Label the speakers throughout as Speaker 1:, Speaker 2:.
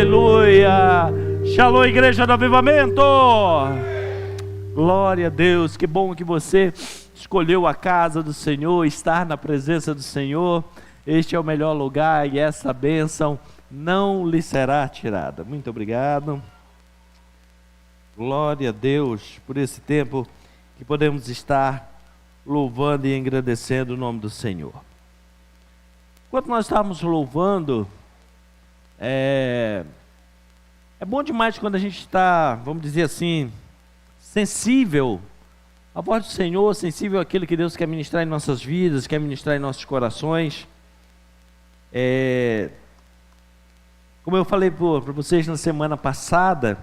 Speaker 1: Aleluia. Shalom, igreja do avivamento. Glória a Deus. Que bom que você escolheu a casa do Senhor, estar na presença do Senhor. Este é o melhor lugar e essa bênção não lhe será tirada. Muito obrigado. Glória a Deus por esse tempo que podemos estar louvando e engrandecendo o nome do Senhor. Enquanto nós estávamos louvando, é bom demais quando a gente está, vamos dizer assim, sensível à voz do Senhor, sensível àquilo que Deus quer ministrar em nossas vidas, quer ministrar em nossos corações. Como eu falei para vocês na semana passada,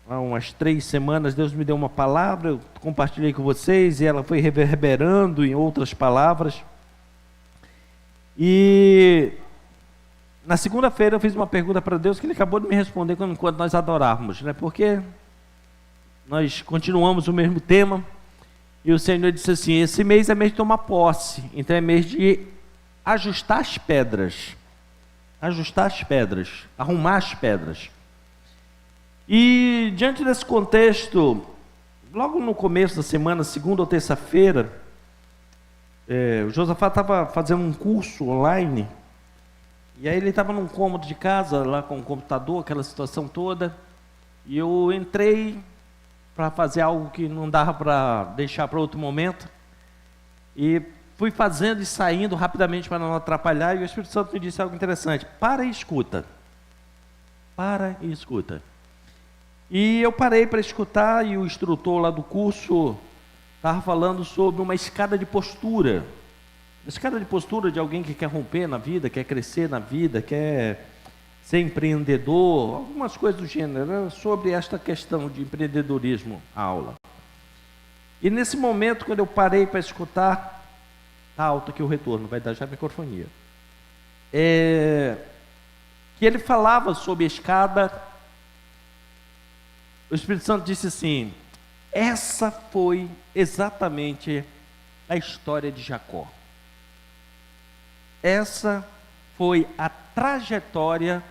Speaker 1: há umas 3 semanas, Deus me deu uma palavra, eu compartilhei com vocês e ela foi reverberando em outras palavras. E na segunda-feira eu fiz uma pergunta para Deus que Ele acabou de me responder quando nós adorávamos, né? Porque nós continuamos o mesmo tema e o Senhor disse assim: esse mês é mês de tomar posse, então é mês de ajustar as pedras, arrumar as pedras. E diante desse contexto, logo no começo da semana, segunda ou terça-feira, o Josafá estava fazendo um curso online, e aí ele estava num cômodo de casa, lá com o computador, aquela situação toda, e eu entrei para fazer algo que não dava para deixar para outro momento, e fui fazendo e saindo rapidamente para não atrapalhar, e o Espírito Santo me disse algo interessante: para e escuta. Para e escuta. E eu parei para escutar, e o instrutor lá do curso estava falando sobre uma escada de postura. A escada de postura de alguém que quer romper na vida, quer crescer na vida, quer ser empreendedor, algumas coisas do gênero. Era sobre esta questão de empreendedorismo, a aula. E nesse momento, quando eu parei para escutar, está alto aqui o retorno, vai dar já microfonia. Que ele falava sobre a escada, o Espírito Santo disse assim: essa foi exatamente a história de Jacó. Essa foi a trajetória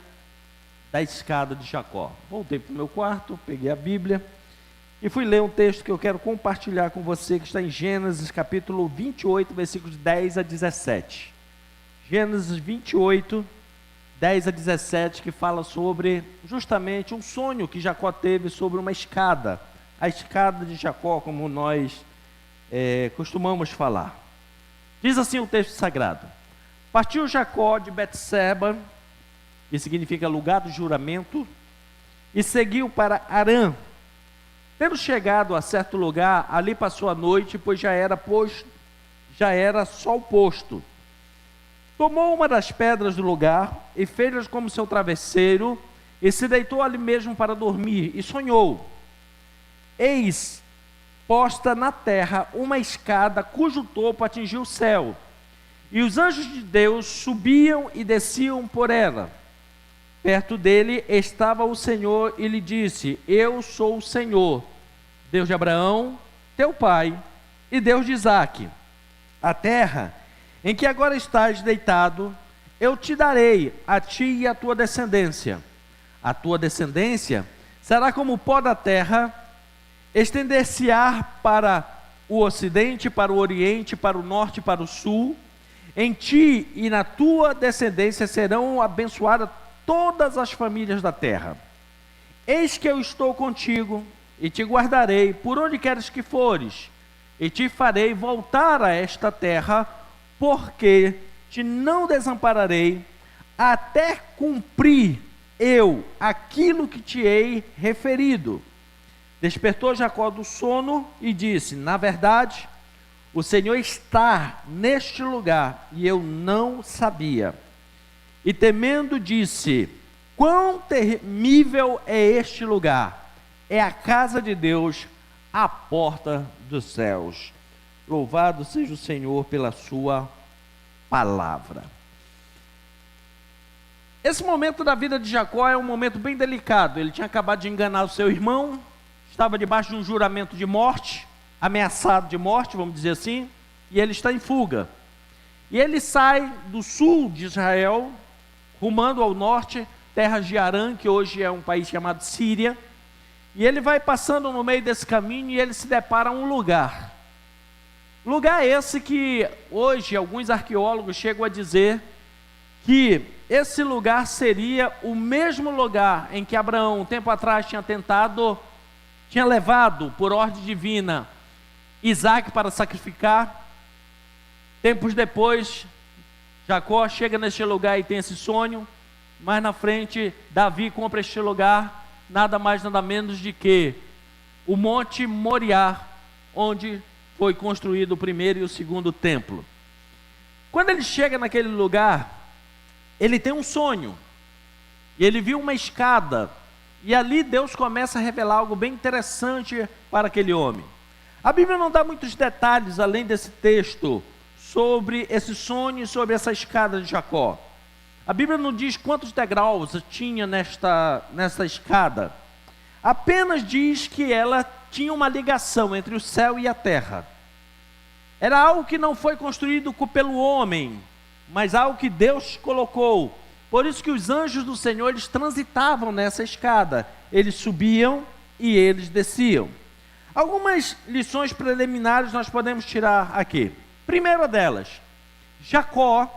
Speaker 1: da escada de Jacó. Voltei para o meu quarto, peguei a Bíblia e fui ler um texto que eu quero compartilhar com você, que está em Gênesis capítulo 28, versículos 10 a 17. Gênesis 28, 10 a 17, que fala sobre justamente um sonho que Jacó teve sobre uma escada. A escada de Jacó, como nós costumamos falar. Diz assim o texto sagrado: partiu Jacó de Betseba, que significa lugar do juramento, e seguiu para Harã. Tendo chegado a certo lugar, ali passou a noite, pois já era sol posto. Tomou uma das pedras do lugar e fez-las como seu travesseiro, e se deitou ali mesmo para dormir, e sonhou: eis posta na terra uma escada cujo topo atingia o céu, e os anjos de Deus subiam e desciam por ela. Perto dele estava o Senhor e lhe disse: eu sou o Senhor, Deus de Abraão, teu pai, e Deus de Isaque. A terra em que agora estás deitado, eu te darei, a ti e a tua descendência. A tua descendência será como o pó da terra, estender-se-á para o ocidente, para o oriente, para o norte e para o sul. Em ti e na tua descendência serão abençoadas todas as famílias da terra. Eis que eu estou contigo e te guardarei por onde queres que fores, e te farei voltar a esta terra, porque te não desampararei, até cumprir eu aquilo que te hei referido. Despertou Jacó do sono e disse: na verdade, o Senhor está neste lugar, e eu não sabia. E temendo disse: quão temível é este lugar! É a casa de Deus, a porta dos céus. Louvado seja o Senhor pela sua palavra. Esse momento da vida de Jacó é um momento bem delicado. Ele tinha acabado de enganar o seu irmão, estava debaixo de um juramento de morte, ameaçado de morte, vamos dizer assim, e ele está em fuga. E ele sai do sul de Israel, rumando ao norte, terras de Harã, que hoje é um país chamado Síria, e ele vai passando no meio desse caminho e ele se depara um lugar. Lugar esse que hoje alguns arqueólogos chegam a dizer que esse lugar seria o mesmo lugar em que Abraão, um tempo atrás, tinha levado, por ordem divina, Isaac para sacrificar. Tempos depois, Jacó chega neste lugar e tem esse sonho. Mais na frente, Davi compra este lugar, nada mais, nada menos de que o Monte Moriá, onde foi construído o primeiro e o segundo templo. Quando ele chega naquele lugar, ele tem um sonho, e ele viu uma escada, e ali Deus começa a revelar algo bem interessante para aquele homem. A Bíblia não dá muitos detalhes, além desse texto, sobre esse sonho e sobre essa escada de Jacó. A Bíblia não diz quantos degraus tinha nesta escada, apenas diz que ela tinha uma ligação entre o céu e a terra. Era algo que não foi construído pelo homem, mas algo que Deus colocou. Por isso que os anjos do Senhor, eles transitavam nessa escada. Eles subiam e eles desciam. Algumas lições preliminares nós podemos tirar aqui. Primeira delas, Jacó.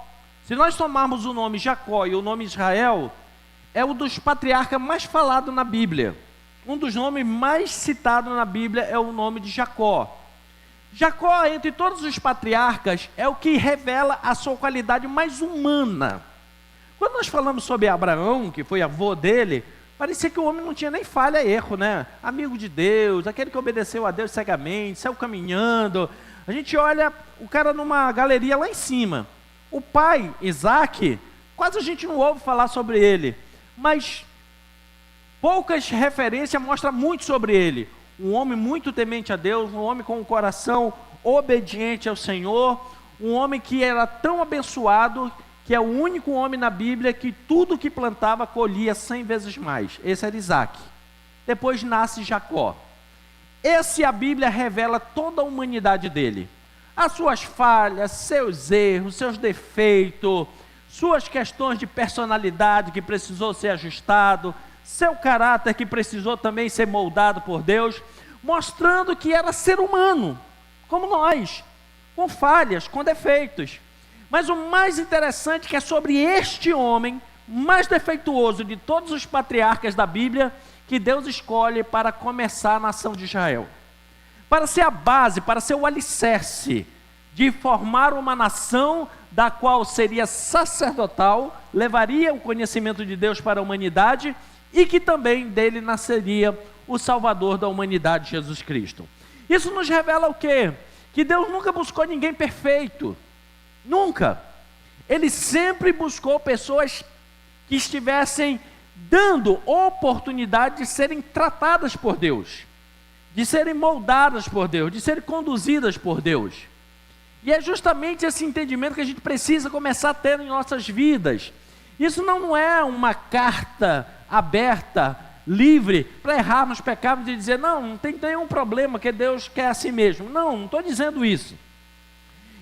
Speaker 1: Se nós somarmos o nome Jacó e o nome Israel, é um dos patriarcas mais falados na Bíblia. Um dos nomes mais citados na Bíblia é o nome de Jacó. Jacó, entre todos os patriarcas, é o que revela a sua qualidade mais humana. Quando nós falamos sobre Abraão, que foi avô dele, parecia que o homem não tinha nem falha, erro, né? Amigo de Deus, aquele que obedeceu a Deus cegamente, saiu caminhando. A gente olha o cara numa galeria lá em cima. O pai, Isaac, quase a gente não ouve falar sobre ele, mas poucas referências mostram muito sobre ele. Um homem muito temente a Deus, um homem com um coração obediente ao Senhor, um homem que era tão abençoado, que é o único homem na Bíblia que tudo que plantava colhia 100 vezes mais. Esse era Isaac. Depois nasce Jacó. Esse a Bíblia revela toda a humanidade dele. As suas falhas, seus erros, seus defeitos, suas questões de personalidade que precisou ser ajustado, seu caráter que precisou também ser moldado por Deus, mostrando que era ser humano, como nós, com falhas, com defeitos. Mas o mais interessante é que é sobre este homem, mais defeituoso de todos os patriarcas da Bíblia, que Deus escolhe para começar a nação de Israel. Para ser a base, para ser o alicerce de formar uma nação da qual seria sacerdotal, levaria o conhecimento de Deus para a humanidade, e que também dele nasceria o Salvador da humanidade, Jesus Cristo. Isso nos revela o quê? Que Deus nunca buscou ninguém perfeito, nunca. Ele sempre buscou pessoas que estivessem dando oportunidade de serem tratadas por Deus, de serem moldadas por Deus, de serem conduzidas por Deus. E é justamente esse entendimento que a gente precisa começar a ter em nossas vidas. Isso não é uma carta aberta, livre, para errarmos, pecarmos e dizer, não tem nenhum problema, que Deus quer assim mesmo. Não estou dizendo isso.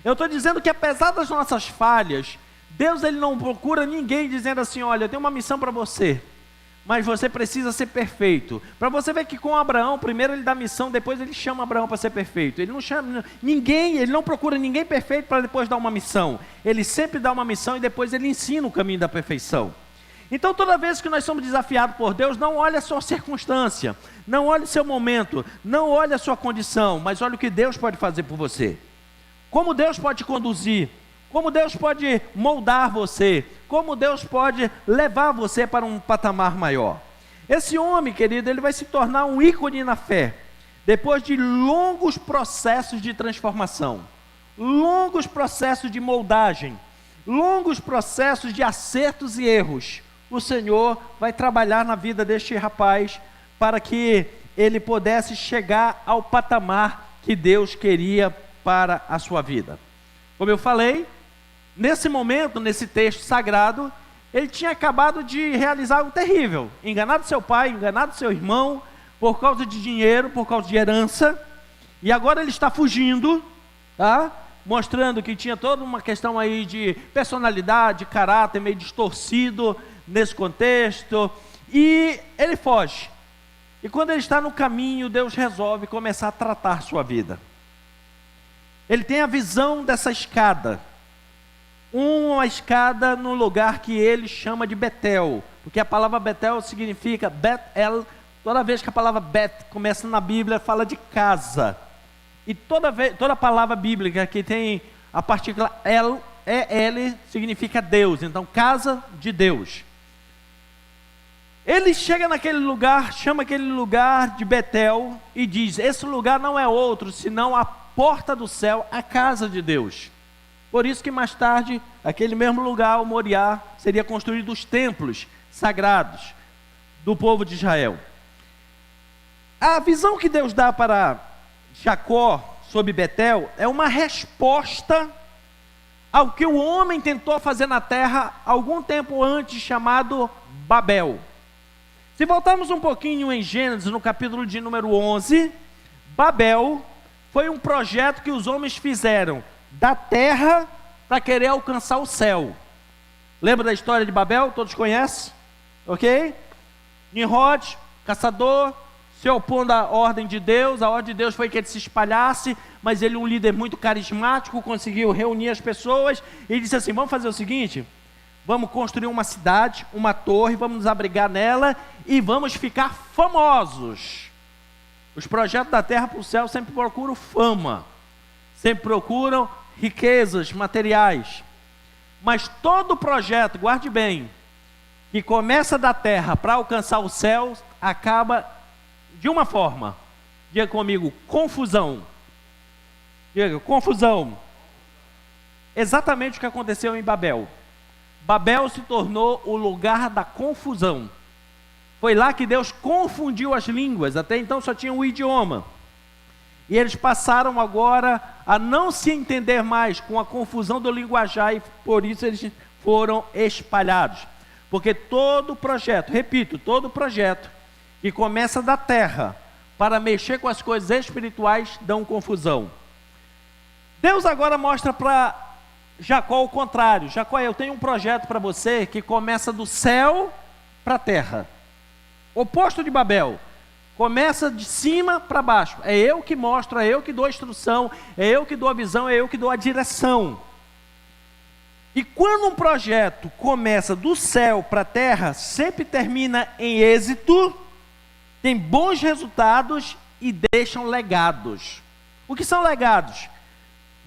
Speaker 1: Eu estou dizendo que apesar das nossas falhas, Deus ele não procura ninguém dizendo assim, olha, eu tenho uma missão para você, mas você precisa ser perfeito. Para você ver que com Abraão, primeiro ele dá missão, depois ele chama Abraão para ser perfeito. Ele não chama ninguém, ele não procura ninguém perfeito para depois dar uma missão. Ele sempre dá uma missão e depois ele ensina o caminho da perfeição. Então toda vez que nós somos desafiados por Deus, não olhe a sua circunstância, não olhe o seu momento, não olhe a sua condição, mas olhe o que Deus pode fazer por você. Como Deus pode te conduzir, como Deus pode moldar você, como Deus pode levar você para um patamar maior. Esse homem, querido, ele vai se tornar um ícone na fé, depois de longos processos de transformação, longos processos de moldagem, longos processos de acertos e erros. O Senhor vai trabalhar na vida deste rapaz, para que ele pudesse chegar ao patamar que Deus queria para a sua vida. Como eu falei, nesse momento, nesse texto sagrado, ele tinha acabado de realizar algo terrível, enganado seu pai, enganado seu irmão, por causa de dinheiro, por causa de herança, e agora ele está fugindo, tá? Mostrando que tinha toda uma questão aí de personalidade, caráter meio distorcido, nesse contexto, e ele foge. E quando ele está no caminho, Deus resolve começar a tratar sua vida. Ele tem a visão dessa escada, uma escada no lugar que ele chama de Betel, porque a palavra Betel significa Bet-El. Toda vez que a palavra Bet começa na Bíblia, fala de casa. E toda palavra bíblica que tem a partícula El, E-L, significa Deus. Então, casa de Deus. Ele chega naquele lugar, chama aquele lugar de Betel e diz: esse lugar não é outro, senão a porta do céu, a casa de Deus. Por isso que mais tarde, aquele mesmo lugar, o Moriá, seria construído os templos sagrados do povo de Israel. A visão que Deus dá para Jacó sobre Betel é uma resposta ao que o homem tentou fazer na terra algum tempo antes, chamado Babel. Se voltarmos um pouquinho em Gênesis, no capítulo de número 11, Babel foi um projeto que os homens fizeram da terra para querer alcançar o céu. Lembra da história de Babel? Todos conhecem? Ok? Nimrod, caçador, se opondo à ordem de Deus. A ordem de Deus foi que ele se espalhasse, mas ele, um líder muito carismático, conseguiu reunir as pessoas e disse assim: vamos fazer o seguinte, vamos construir uma cidade, uma torre, vamos nos abrigar nela e vamos ficar famosos. Os projetos da terra para o céu sempre procuram fama, sempre procuram riquezas materiais, mas todo projeto, guarde bem, que começa da terra para alcançar o céu, acaba de uma forma. Diga comigo: confusão. Diga, confusão. Exatamente o que aconteceu em Babel. Babel se tornou o lugar da confusão. Foi lá que Deus confundiu as línguas. Até então só tinha um idioma. E eles passaram agora a não se entender mais com a confusão do linguajar, e por isso eles foram espalhados. Porque todo projeto, repito, todo projeto que começa da terra para mexer com as coisas espirituais dão confusão. Deus agora mostra para Jacó o contrário. Jacó, eu tenho um projeto para você que começa do céu para a terra. Oposto de Babel. Começa de cima para baixo. É eu que mostro, é eu que dou a instrução, é eu que dou a visão, é eu que dou a direção. E quando um projeto começa do céu para a terra, sempre termina em êxito, tem bons resultados e deixam legados. O que são legados?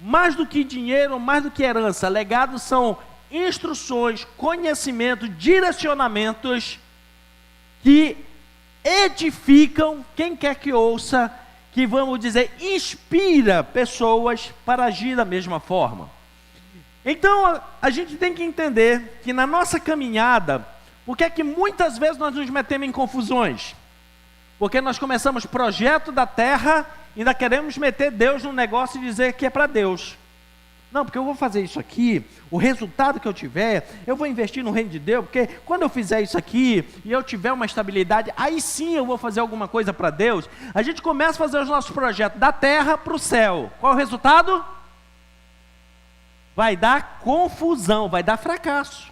Speaker 1: Mais do que dinheiro, mais do que herança, legados são instruções, conhecimento, direcionamentos que edificam quem quer que ouça, que, vamos dizer, inspira pessoas para agir da mesma forma. Então, a gente tem que entender que na nossa caminhada, por que é que muitas vezes nós nos metemos em confusões? Porque nós começamos projeto da terra e ainda queremos meter Deus num negócio e dizer que é para Deus. Não, porque eu vou fazer isso aqui, o resultado que eu tiver, eu vou investir no reino de Deus, porque quando eu fizer isso aqui e eu tiver uma estabilidade, aí sim eu vou fazer alguma coisa para Deus. A gente começa a fazer os nossos projetos da terra para o céu. Qual é o resultado? Vai dar confusão, vai dar fracasso.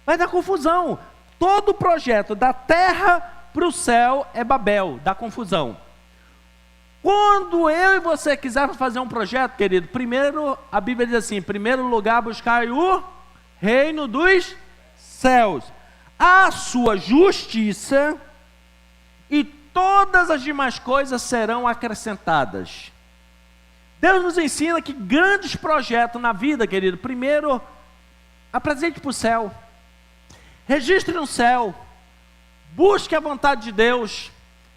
Speaker 1: Vai dar confusão. Todo projeto da terra para o céu é Babel, dá confusão. Quando eu e você quisermos fazer um projeto, querido, primeiro, a Bíblia diz assim: em primeiro lugar buscai o reino dos céus, a sua justiça, e todas as demais coisas serão acrescentadas. Deus nos ensina que grandes projetos na vida, querido, primeiro, apresente para o céu, registre no céu, busque a vontade de Deus,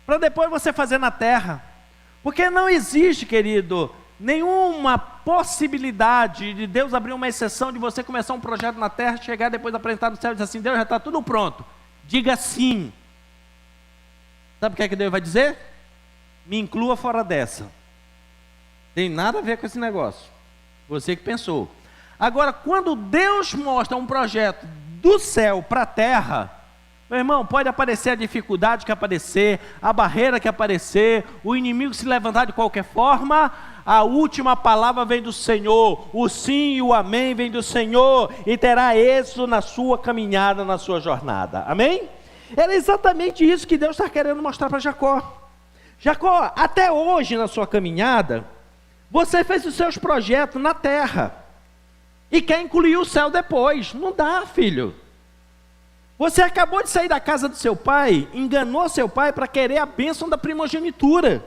Speaker 1: para depois você fazer na terra. Porque não existe, querido, nenhuma possibilidade de Deus abrir uma exceção de você começar um projeto na terra, chegar depois apresentar no céu e dizer assim: Deus, já está tudo pronto, diga sim. Sabe o que é que Deus vai dizer? Me inclua fora dessa. Tem nada a ver com esse negócio. Você que pensou. Agora, quando Deus mostra um projeto do céu para a terra, Meu irmão, pode aparecer a dificuldade que aparecer, a barreira que aparecer, o inimigo se levantar de qualquer forma, a última palavra vem do Senhor, o sim e o amém vem do Senhor, e terá êxito na sua caminhada, na sua jornada, amém? Era exatamente isso que Deus está querendo mostrar para Jacó. Jacó, até hoje na sua caminhada, você fez os seus projetos na terra, e quer incluir o céu depois, não dá, filho. Você acabou de sair da casa do seu pai, enganou seu pai para querer a bênção da primogenitura.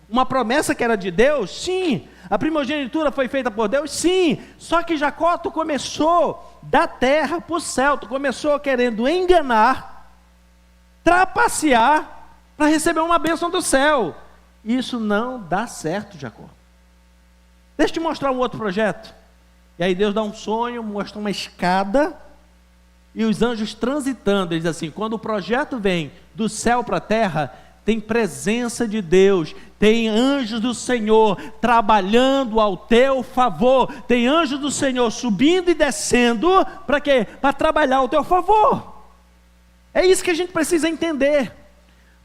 Speaker 1: Uma promessa que era de Deus? Sim. A primogenitura foi feita por Deus? Sim. Só que Jacó, tu começou da terra para o céu, tu começou querendo enganar, trapacear, para receber uma bênção do céu. Isso não dá certo, Jacó. Deixa eu te mostrar um outro projeto. E aí Deus dá um sonho, mostra uma escada, e os anjos transitando, ele diz assim, quando o projeto vem do céu para a terra, tem presença de Deus, tem anjos do Senhor trabalhando ao teu favor, tem anjos do Senhor subindo e descendo, para quê? Para trabalhar ao teu favor. É isso que a gente precisa entender,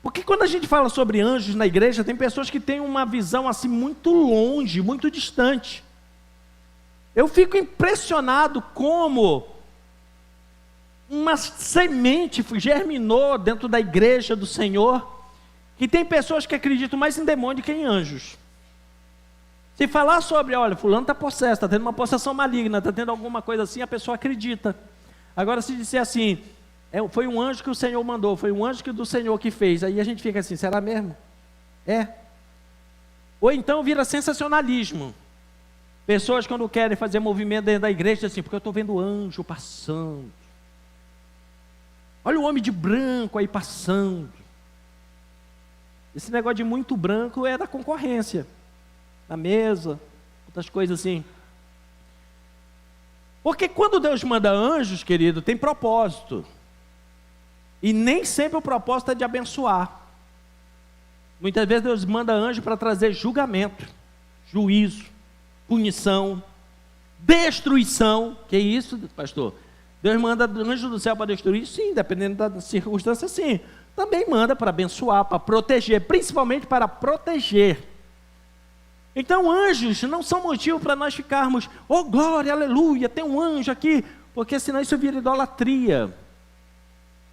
Speaker 1: porque quando a gente fala sobre anjos na igreja, tem pessoas que têm uma visão assim muito longe, muito distante. Eu fico impressionado como uma semente germinou dentro da igreja do Senhor, que tem pessoas que acreditam mais em demônio do que em anjos. Se falar sobre, olha, fulano está possesso, está tendo uma possessão maligna, está tendo alguma coisa assim, a pessoa acredita. Agora se disser assim, foi um anjo que o Senhor mandou, foi um anjo do Senhor que fez, aí a gente fica assim, será mesmo? É. Ou então vira sensacionalismo. Pessoas quando querem fazer movimento dentro da igreja, assim, porque eu estou vendo anjo passando. Olha o homem de branco aí passando. Esse negócio de muito branco é da concorrência. Na mesa, outras coisas assim. Porque quando Deus manda anjos, querido, tem propósito. E nem sempre o propósito é de abençoar. Muitas vezes Deus manda anjo para trazer julgamento, juízo, punição, destruição. Que é isso, pastor? Deus manda anjo do céu para destruir? Sim, dependendo da circunstância, sim. Também manda para abençoar, para proteger, principalmente para proteger. Então anjos não são motivo para nós ficarmos, oh glória, aleluia, tem um anjo aqui, porque senão isso vira idolatria.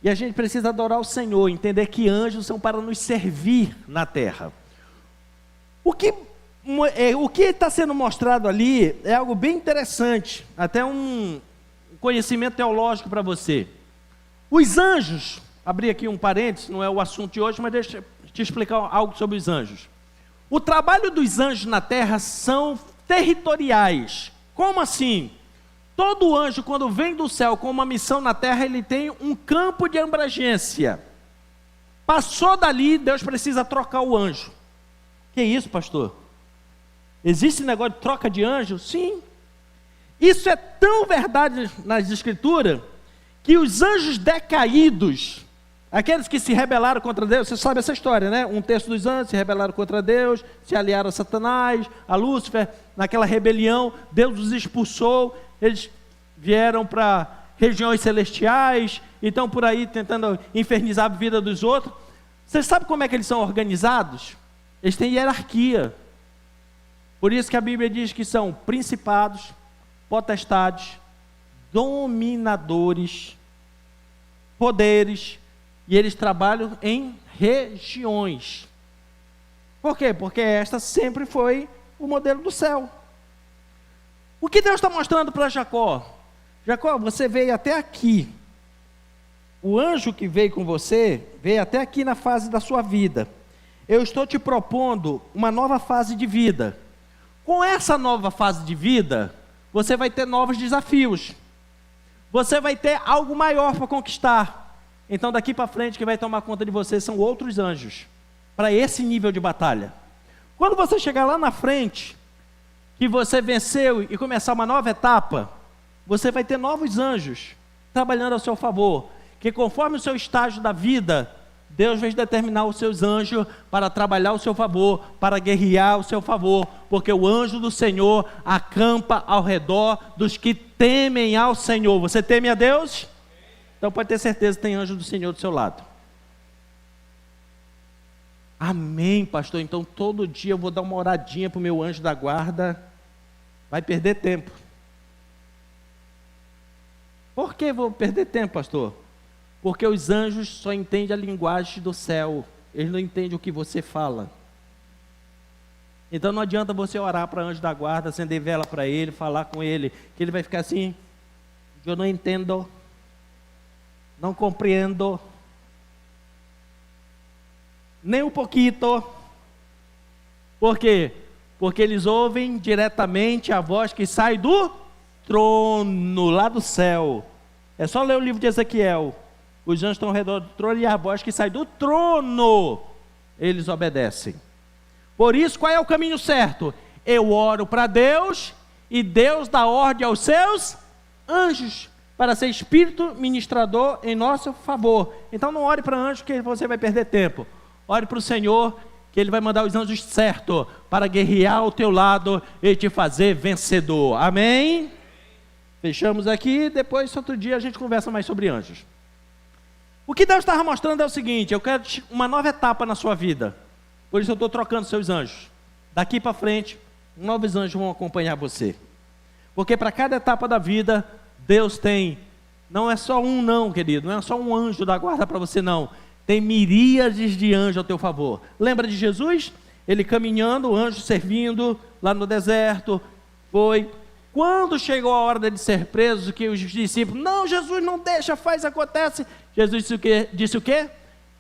Speaker 1: E a gente precisa adorar o Senhor, entender que anjos são para nos servir na terra. O que está sendo mostrado ali é algo bem interessante, até um conhecimento teológico para você. Os anjos, abri aqui um parênteses, não é o assunto de hoje, mas deixa eu te explicar algo sobre os anjos. O trabalho dos anjos na terra são territoriais. Como assim? Todo anjo, quando vem do céu com uma missão na terra, ele tem um campo de abrangência. Passou dali, Deus precisa trocar o anjo. Que isso, pastor? Existe negócio de troca de anjo? Sim. Isso é tão verdade nas escrituras, que os anjos decaídos, aqueles que se rebelaram contra Deus, você sabe essa história, né? Um terço dos anjos se rebelaram contra Deus, se aliaram a Satanás, a Lúcifer, naquela rebelião, Deus os expulsou, eles vieram para regiões celestiais, e estão por aí tentando infernizar a vida dos outros. Você sabe como é que eles são organizados? Eles têm hierarquia. Por isso que a Bíblia diz que são principados, potestades, dominadores, poderes, e eles trabalham em regiões. Por quê? Porque esta sempre foi o modelo do céu. O que Deus está mostrando para Jacó? Jacó, você veio até aqui. O anjo que veio com você, veio até aqui na fase da sua vida. Eu estou te propondo uma nova fase de vida. Com essa nova fase de vida, você vai ter novos desafios. Você vai ter algo maior para conquistar. Então daqui para frente, quem vai tomar conta de você são outros anjos, para esse nível de batalha. Quando você chegar lá na frente, que você venceu e começar uma nova etapa, você vai ter novos anjos trabalhando ao seu favor, que conforme o seu estágio da vida, Deus vai determinar os seus anjos para trabalhar ao seu favor, para guerrear ao seu favor, porque o anjo do Senhor acampa ao redor dos que temem ao Senhor. Você teme a Deus? Então pode ter certeza que tem anjo do Senhor do seu lado. Amém, pastor. Então todo dia eu vou dar uma oradinha para o meu anjo da guarda. Vai perder tempo. Por que vou perder tempo, pastor? Porque os anjos só entendem a linguagem do céu. Eles não entendem o que você fala. Então não adianta você orar para o anjo da guarda, acender vela para ele, falar com ele, que ele vai ficar assim: eu não entendo, não compreendo, nem um pouquinho. Por quê? Porque eles ouvem diretamente a voz que sai do trono, lá do céu. É só ler o livro de Ezequiel. Os anjos estão ao redor do trono e a voz que sai do trono, eles obedecem. Por isso, qual é o caminho certo? Eu oro para Deus e Deus dá ordem aos seus anjos para ser espírito ministrador em nosso favor. Então não ore para anjo que você vai perder tempo. Ore para o Senhor que Ele vai mandar os anjos certos para guerrear ao teu lado e te fazer vencedor. Amém? Fechamos aqui, depois outro dia a gente conversa mais sobre anjos. O que Deus estava mostrando é o seguinte: eu quero uma nova etapa na sua vida. Por isso eu estou trocando seus anjos. Daqui para frente, novos anjos vão acompanhar você. Porque para cada etapa da vida, Deus tem, não é só um não, querido, não é só um anjo da guarda para você não. Tem miríades de anjos ao teu favor. Lembra de Jesus? Ele caminhando, o anjo servindo lá no deserto. Foi. Quando chegou a hora dele ser preso, que os discípulos, não, Jesus, não deixa, faz, acontece. Jesus disse o quê?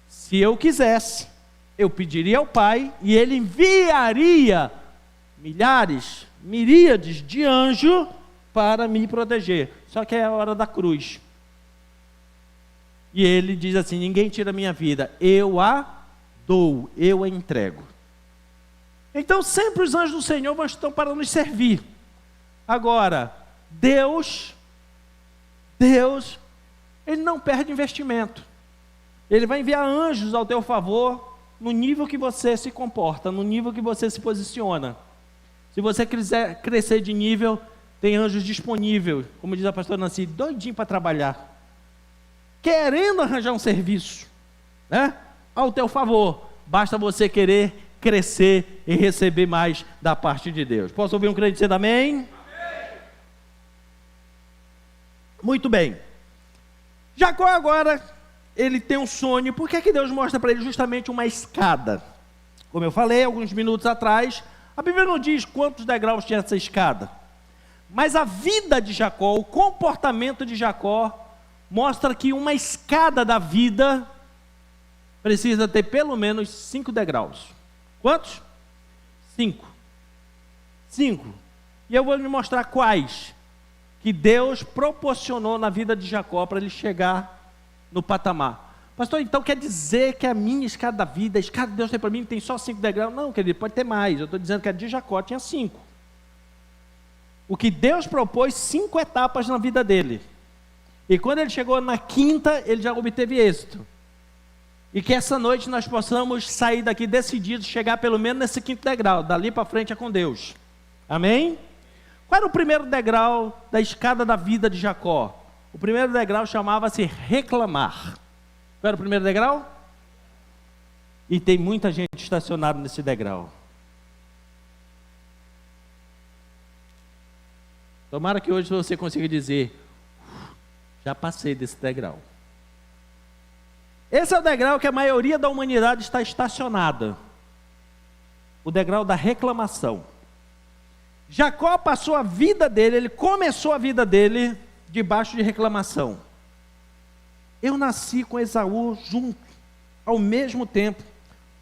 Speaker 1: Se eu quisesse, eu pediria ao Pai e Ele enviaria miríades de anjos para me proteger. Só que é a hora da cruz. E Ele diz assim: ninguém tira a minha vida, eu a dou, eu a entrego. Então sempre os anjos do Senhor estão para nos servir. Agora, Deus, Ele não perde investimento. Ele vai enviar anjos ao teu favor no nível que você se comporta, no nível que você se posiciona. Se você quiser crescer de nível, tem anjos disponíveis, como diz a pastora Nancy, doidinho para trabalhar, querendo arranjar um serviço, né? Ao teu favor. Basta você querer crescer e receber mais da parte de Deus. Posso ouvir um crente dizendo amém? Amém. Muito bem. Jacó agora, ele tem um sonho. Por que Deus mostra para ele justamente uma escada? Como eu falei alguns minutos atrás, a Bíblia não diz quantos degraus tinha essa escada, mas a vida de Jacó, o comportamento de Jacó, mostra que uma escada da vida precisa ter pelo menos 5 degraus. Quantos? 5. E eu vou lhe mostrar quais que Deus proporcionou na vida de Jacó para ele chegar no patamar. Pastor, então quer dizer que a minha escada da vida, a escada que Deus tem para mim, tem só 5 degraus? Não, querido, pode ter mais. Eu estou dizendo que a de Jacó tinha 5. O que Deus propôs 5 etapas na vida dele. E quando ele chegou na 5ª, ele já obteve êxito. E que essa noite nós possamos sair daqui decididos, chegar pelo menos nesse 5º degrau. Dali para frente é com Deus. Amém? Qual era o primeiro degrau da escada da vida de Jacó? O primeiro degrau chamava-se reclamar. Qual era o primeiro degrau? E tem muita gente estacionada nesse degrau. Tomara que hoje você consiga dizer: já passei desse degrau. Esse é o degrau que a maioria da humanidade está estacionada. O degrau da reclamação. Jacó passou a vida dele, ele começou a vida dele debaixo de reclamação. Eu nasci com Esaú junto, ao mesmo tempo,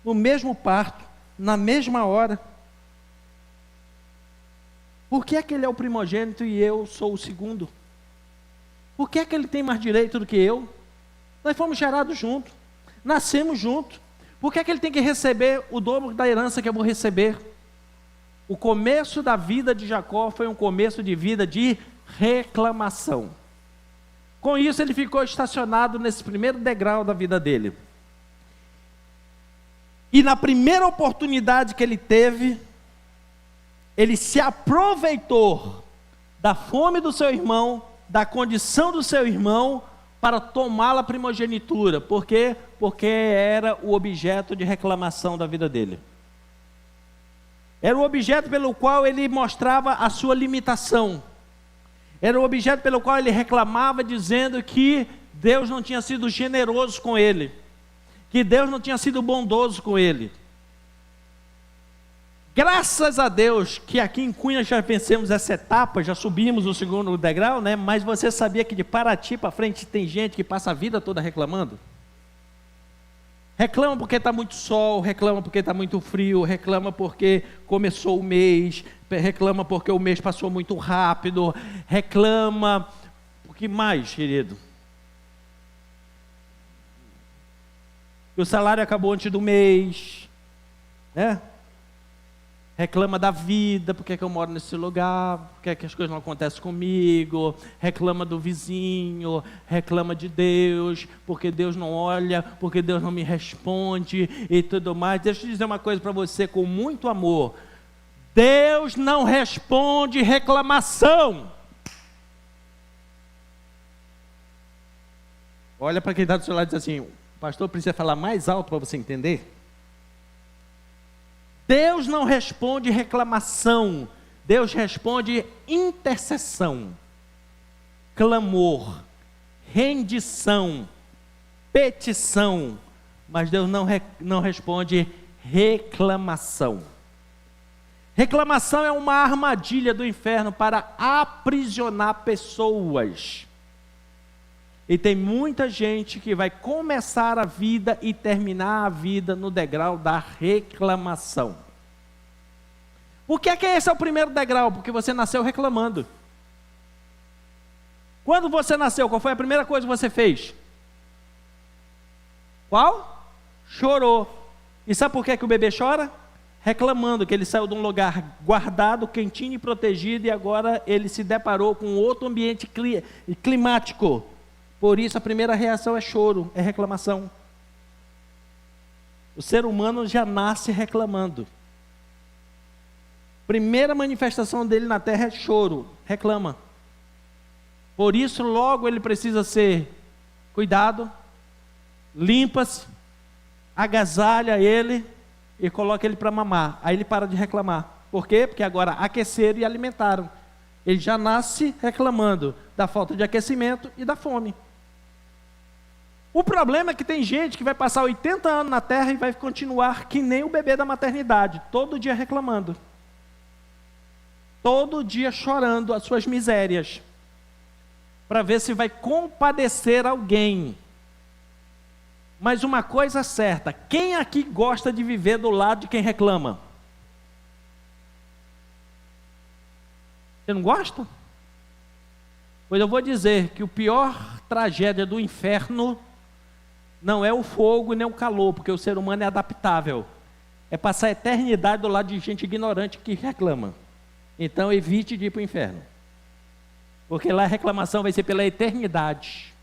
Speaker 1: no mesmo parto, na mesma hora. Por que é que ele é o primogênito e eu sou o segundo? Por que é que ele tem mais direito do que eu? Nós fomos gerados juntos, nascemos juntos. Por que é que ele tem que receber o dobro da herança que eu vou receber? O começo da vida de Jacó foi um começo de vida de reclamação. Com isso ele ficou estacionado nesse primeiro degrau da vida dele. E na primeira oportunidade que ele teve, ele se aproveitou da fome do seu irmão, da condição do seu irmão, para tomá-la primogenitura. Por quê? Porque era o objeto de reclamação da vida dele. Era o objeto pelo qual ele mostrava a sua limitação. Era o objeto pelo qual ele reclamava, dizendo que Deus não tinha sido generoso com ele, que Deus não tinha sido bondoso com ele. Graças a Deus que aqui em Cunha já vencemos essa etapa, já subimos o segundo degrau, né? Mas você sabia que de Paraty para frente tem gente que passa a vida toda reclamando? Reclama porque está muito sol, reclama porque está muito frio, reclama porque começou o mês, reclama porque o mês passou muito rápido, reclama, o que mais, querido? Que o salário acabou antes do mês, né? Reclama da vida, por que eu moro nesse lugar, por que as coisas não acontecem comigo, reclama do vizinho, reclama de Deus, porque Deus não olha, porque Deus não me responde e tudo mais. Deixa eu dizer uma coisa para você com muito amor: Deus não responde reclamação. Olha para quem está do seu lado e diz assim: pastor, precisa falar mais alto para você entender? Deus não responde reclamação, Deus responde intercessão, clamor, rendição, petição, mas Deus não responde reclamação. Reclamação é uma armadilha do inferno para aprisionar pessoas. E tem muita gente que vai começar a vida e terminar a vida no degrau da reclamação. Por que esse é o primeiro degrau? Porque você nasceu reclamando. Quando você nasceu, qual foi a primeira coisa que você fez? Qual? Chorou. E sabe por que o bebê chora? Reclamando que ele saiu de um lugar guardado, quentinho e protegido, e agora ele se deparou com outro ambiente climático. Por isso a primeira reação é choro, é reclamação. O ser humano já nasce reclamando. Primeira manifestação dele na terra é choro, reclama. Por isso logo ele precisa ser cuidado, limpa-se, agasalha ele e coloca ele para mamar. Aí ele para de reclamar. Por quê? Porque agora aqueceram e alimentaram. Ele já nasce reclamando da falta de aquecimento e da fome. O problema é que tem gente que vai passar 80 anos na terra e vai continuar que nem o bebê da maternidade, todo dia reclamando. Todo dia chorando as suas misérias, para ver se vai compadecer alguém. Mas uma coisa certa, quem aqui gosta de viver do lado de quem reclama? Você não gosta? Pois eu vou dizer que o pior tragédia do inferno não é o fogo nem o calor, porque o ser humano é adaptável. É passar a eternidade do lado de gente ignorante que reclama. Então evite de ir para o inferno, porque lá a reclamação vai ser pela eternidade.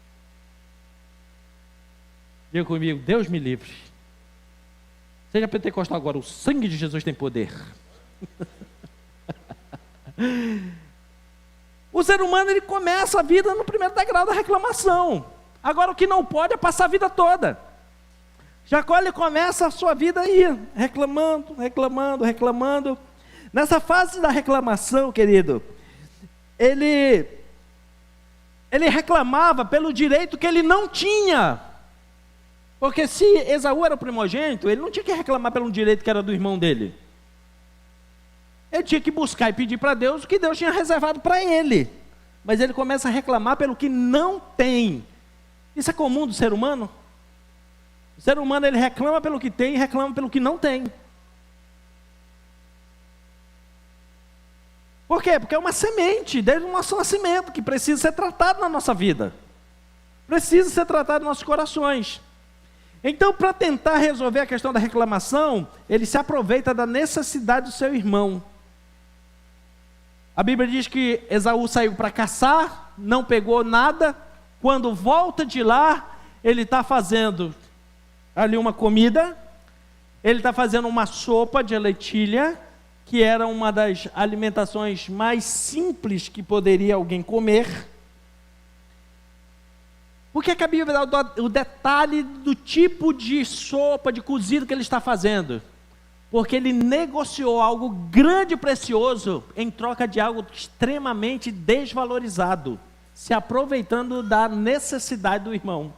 Speaker 1: Diga comigo: Deus me livre. Seja pentecostal agora, o sangue de Jesus tem poder. O ser humano, ele começa a vida no primeiro degrau da reclamação. Agora o que não pode é passar a vida toda. Jacó, ele começa a sua vida aí, reclamando, reclamando, reclamando. Nessa fase da reclamação, querido, ele reclamava pelo direito que ele não tinha. Porque se Esaú era o primogênito, ele não tinha que reclamar pelo direito que era do irmão dele. Ele tinha que buscar e pedir para Deus o que Deus tinha reservado para ele. Mas ele começa a reclamar pelo que não tem. Isso é comum do ser humano? O ser humano, ele reclama pelo que tem e reclama pelo que não tem. Por quê? Porque é uma semente desde o nosso nascimento que precisa ser tratado na nossa vida. Precisa ser tratado nos nossos corações. Então, para tentar resolver a questão da reclamação, ele se aproveita da necessidade do seu irmão. A Bíblia diz que Esaú saiu para caçar, não pegou nada. Quando volta de lá, ele está fazendo ali uma comida, ele está fazendo uma sopa de lentilha, que era uma das alimentações mais simples que poderia alguém comer. Por que a Bíblia dá o detalhe do tipo de sopa, de cozido que ele está fazendo? Porque ele negociou algo grande e precioso em troca de algo extremamente desvalorizado, se aproveitando da necessidade do irmão.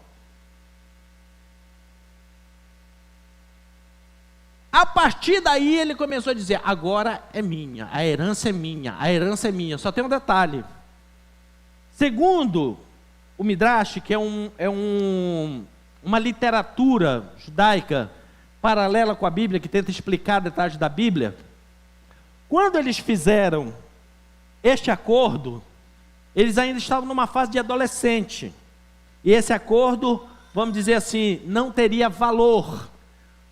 Speaker 1: A partir daí ele começou a dizer, agora é minha, a herança é minha, a herança é minha. Só tem um detalhe. Segundo o Midrash, que é uma literatura judaica paralela com a Bíblia, que tenta explicar detalhes da Bíblia, quando eles fizeram este acordo, eles ainda estavam numa fase de adolescente. E esse acordo, vamos dizer assim, não teria valor.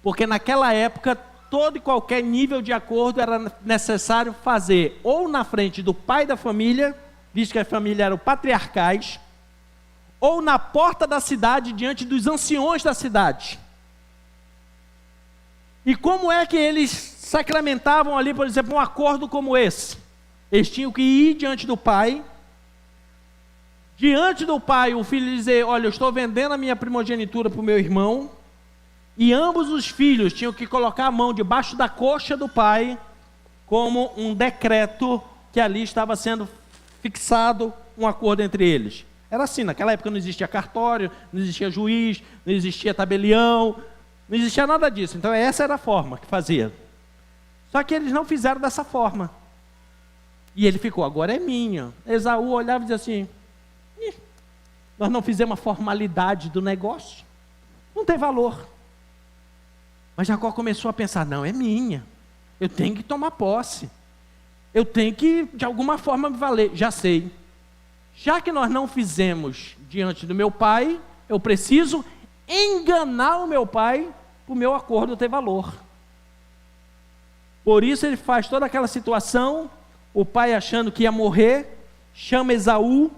Speaker 1: Porque naquela época, todo e qualquer nível de acordo era necessário fazer ou na frente do pai da família, visto que a família eram patriarcais, ou na porta da cidade, diante dos anciões da cidade. E como é que eles sacramentavam ali, por exemplo, um acordo como esse? Eles tinham que ir diante do pai, o filho dizer, olha, eu estou vendendo a minha primogenitura para o meu irmão, e ambos os filhos tinham que colocar a mão debaixo da coxa do pai, como um decreto que ali estava sendo fixado um acordo entre eles. Era assim, naquela época não existia cartório, não existia juiz, não existia tabelião, não existia nada disso. Então essa era a forma que fazia. Só que eles não fizeram dessa forma. E ele ficou, agora é minha. Esaú olhava e dizia assim, nós não fizemos a formalidade do negócio, não tem valor. Mas Jacó começou a pensar, não, é minha, eu tenho que tomar posse, eu tenho que de alguma forma me valer, já sei, já que nós não fizemos diante do meu pai, eu preciso enganar o meu pai para o meu acordo ter valor. Por isso ele faz toda aquela situação, o pai achando que ia morrer, chama Esaú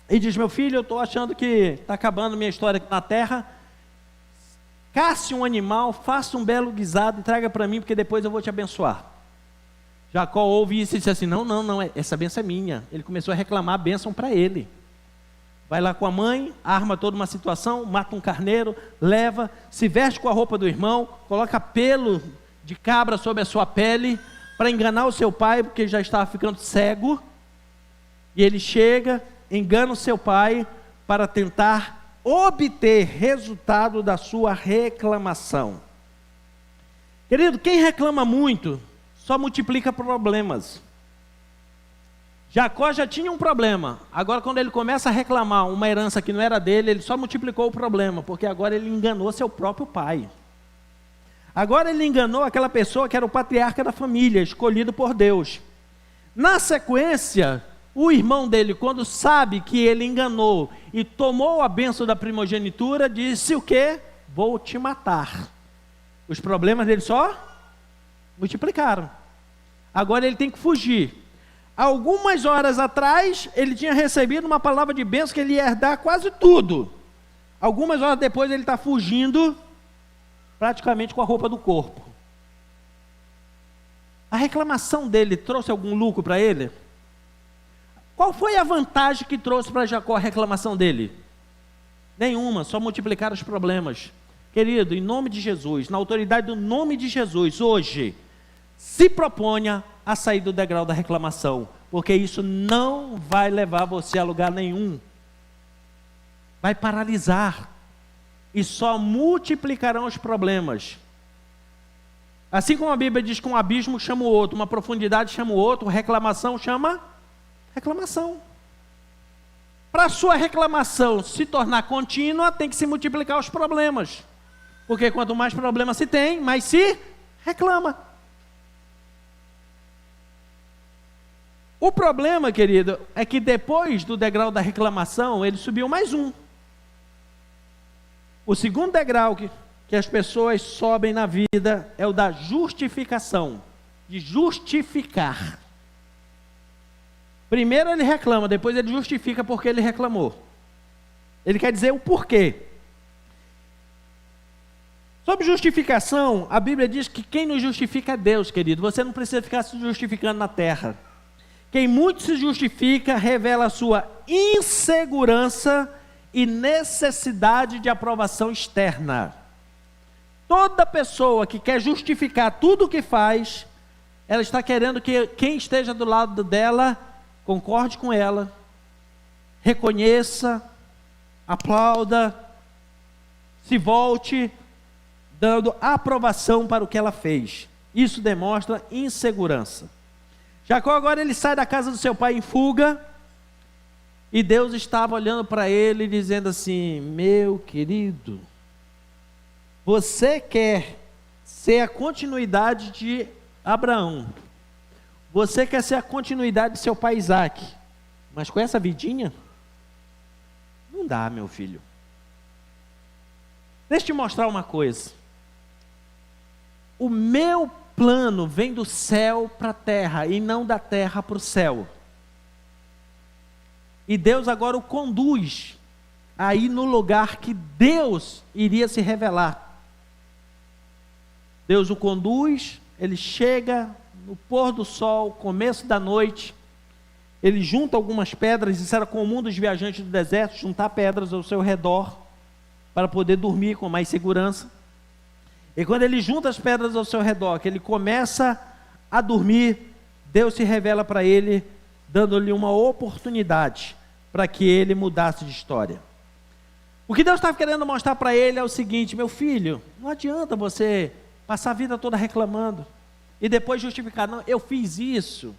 Speaker 1: e diz, meu filho, eu estou achando que está acabando minha história aqui na terra, casse um animal, faça um belo guisado e traga para mim, porque depois eu vou te abençoar. Jacó ouve isso e disse assim, não, essa bênção é minha. Ele começou a reclamar a bênção para ele. Vai lá com a mãe, arma toda uma situação, mata um carneiro, leva, se veste com a roupa do irmão, coloca pelo de cabra sobre a sua pele, para enganar o seu pai, porque já estava ficando cego. E ele chega, engana o seu pai, para tentar obter resultado da sua reclamação. Querido, quem reclama muito, só multiplica problemas. Jacó já tinha um problema, agora quando ele começa a reclamar uma herança que não era dele, ele só multiplicou o problema, porque agora ele enganou seu próprio pai. Agora ele enganou aquela pessoa que era o patriarca da família, escolhido por Deus. Na sequência, o irmão dele, quando sabe que ele enganou e tomou a bênção da primogenitura, disse o quê? Vou te matar. Os problemas dele só multiplicaram. Agora ele tem que fugir. Algumas horas atrás, ele tinha recebido uma palavra de bênção que ele ia herdar quase tudo. Algumas horas depois, ele está fugindo, praticamente com a roupa do corpo. A reclamação dele trouxe algum lucro para ele? Qual foi a vantagem que trouxe para Jacó a reclamação dele? Nenhuma, só multiplicar os problemas. Querido, em nome de Jesus, na autoridade do nome de Jesus, hoje, se proponha a sair do degrau da reclamação, porque isso não vai levar você a lugar nenhum. Vai paralisar, e só multiplicarão os problemas. Assim como a Bíblia diz que um abismo chama o outro, uma profundidade chama o outro, reclamação chama reclamação. Para a sua reclamação se tornar contínua, tem que se multiplicar os problemas. Porque quanto mais problema se tem, mais se reclama. O problema, querido, é que depois do degrau da reclamação, ele subiu mais um. O segundo degrau que as pessoas sobem na vida é o da justificação, de justificar. Primeiro ele reclama, depois ele justifica porque ele reclamou. Ele quer dizer o porquê. Sobre justificação, a Bíblia diz que quem nos justifica é Deus, querido. Você não precisa ficar se justificando na terra. Quem muito se justifica revela a sua insegurança e necessidade de aprovação externa. Toda pessoa que quer justificar tudo o que faz, ela está querendo que quem esteja do lado dela concorde com ela, reconheça, aplauda, se volte, dando aprovação para o que ela fez. Isso demonstra insegurança. Jacó agora ele sai da casa do seu pai em fuga, e Deus estava olhando para ele dizendo assim: meu querido, você quer ser a continuidade de Abraão, você quer ser a continuidade de seu pai Isaac, mas com essa vidinha, não dá, meu filho. Deixa eu te mostrar uma coisa. O meu plano vem do céu para a terra e não da terra para o céu. E Deus agora o conduz aí no lugar que Deus iria se revelar. Deus o conduz, ele chega no pôr do sol, começo da noite, ele junta algumas pedras, isso era comum dos viajantes do deserto, juntar pedras ao seu redor, para poder dormir com mais segurança. E quando ele junta as pedras ao seu redor, que ele começa a dormir, Deus se revela para ele, dando-lhe uma oportunidade para que ele mudasse de história. O que Deus estava querendo mostrar para ele é o seguinte: meu filho, não adianta você passar a vida toda reclamando e depois justificar, não, eu fiz isso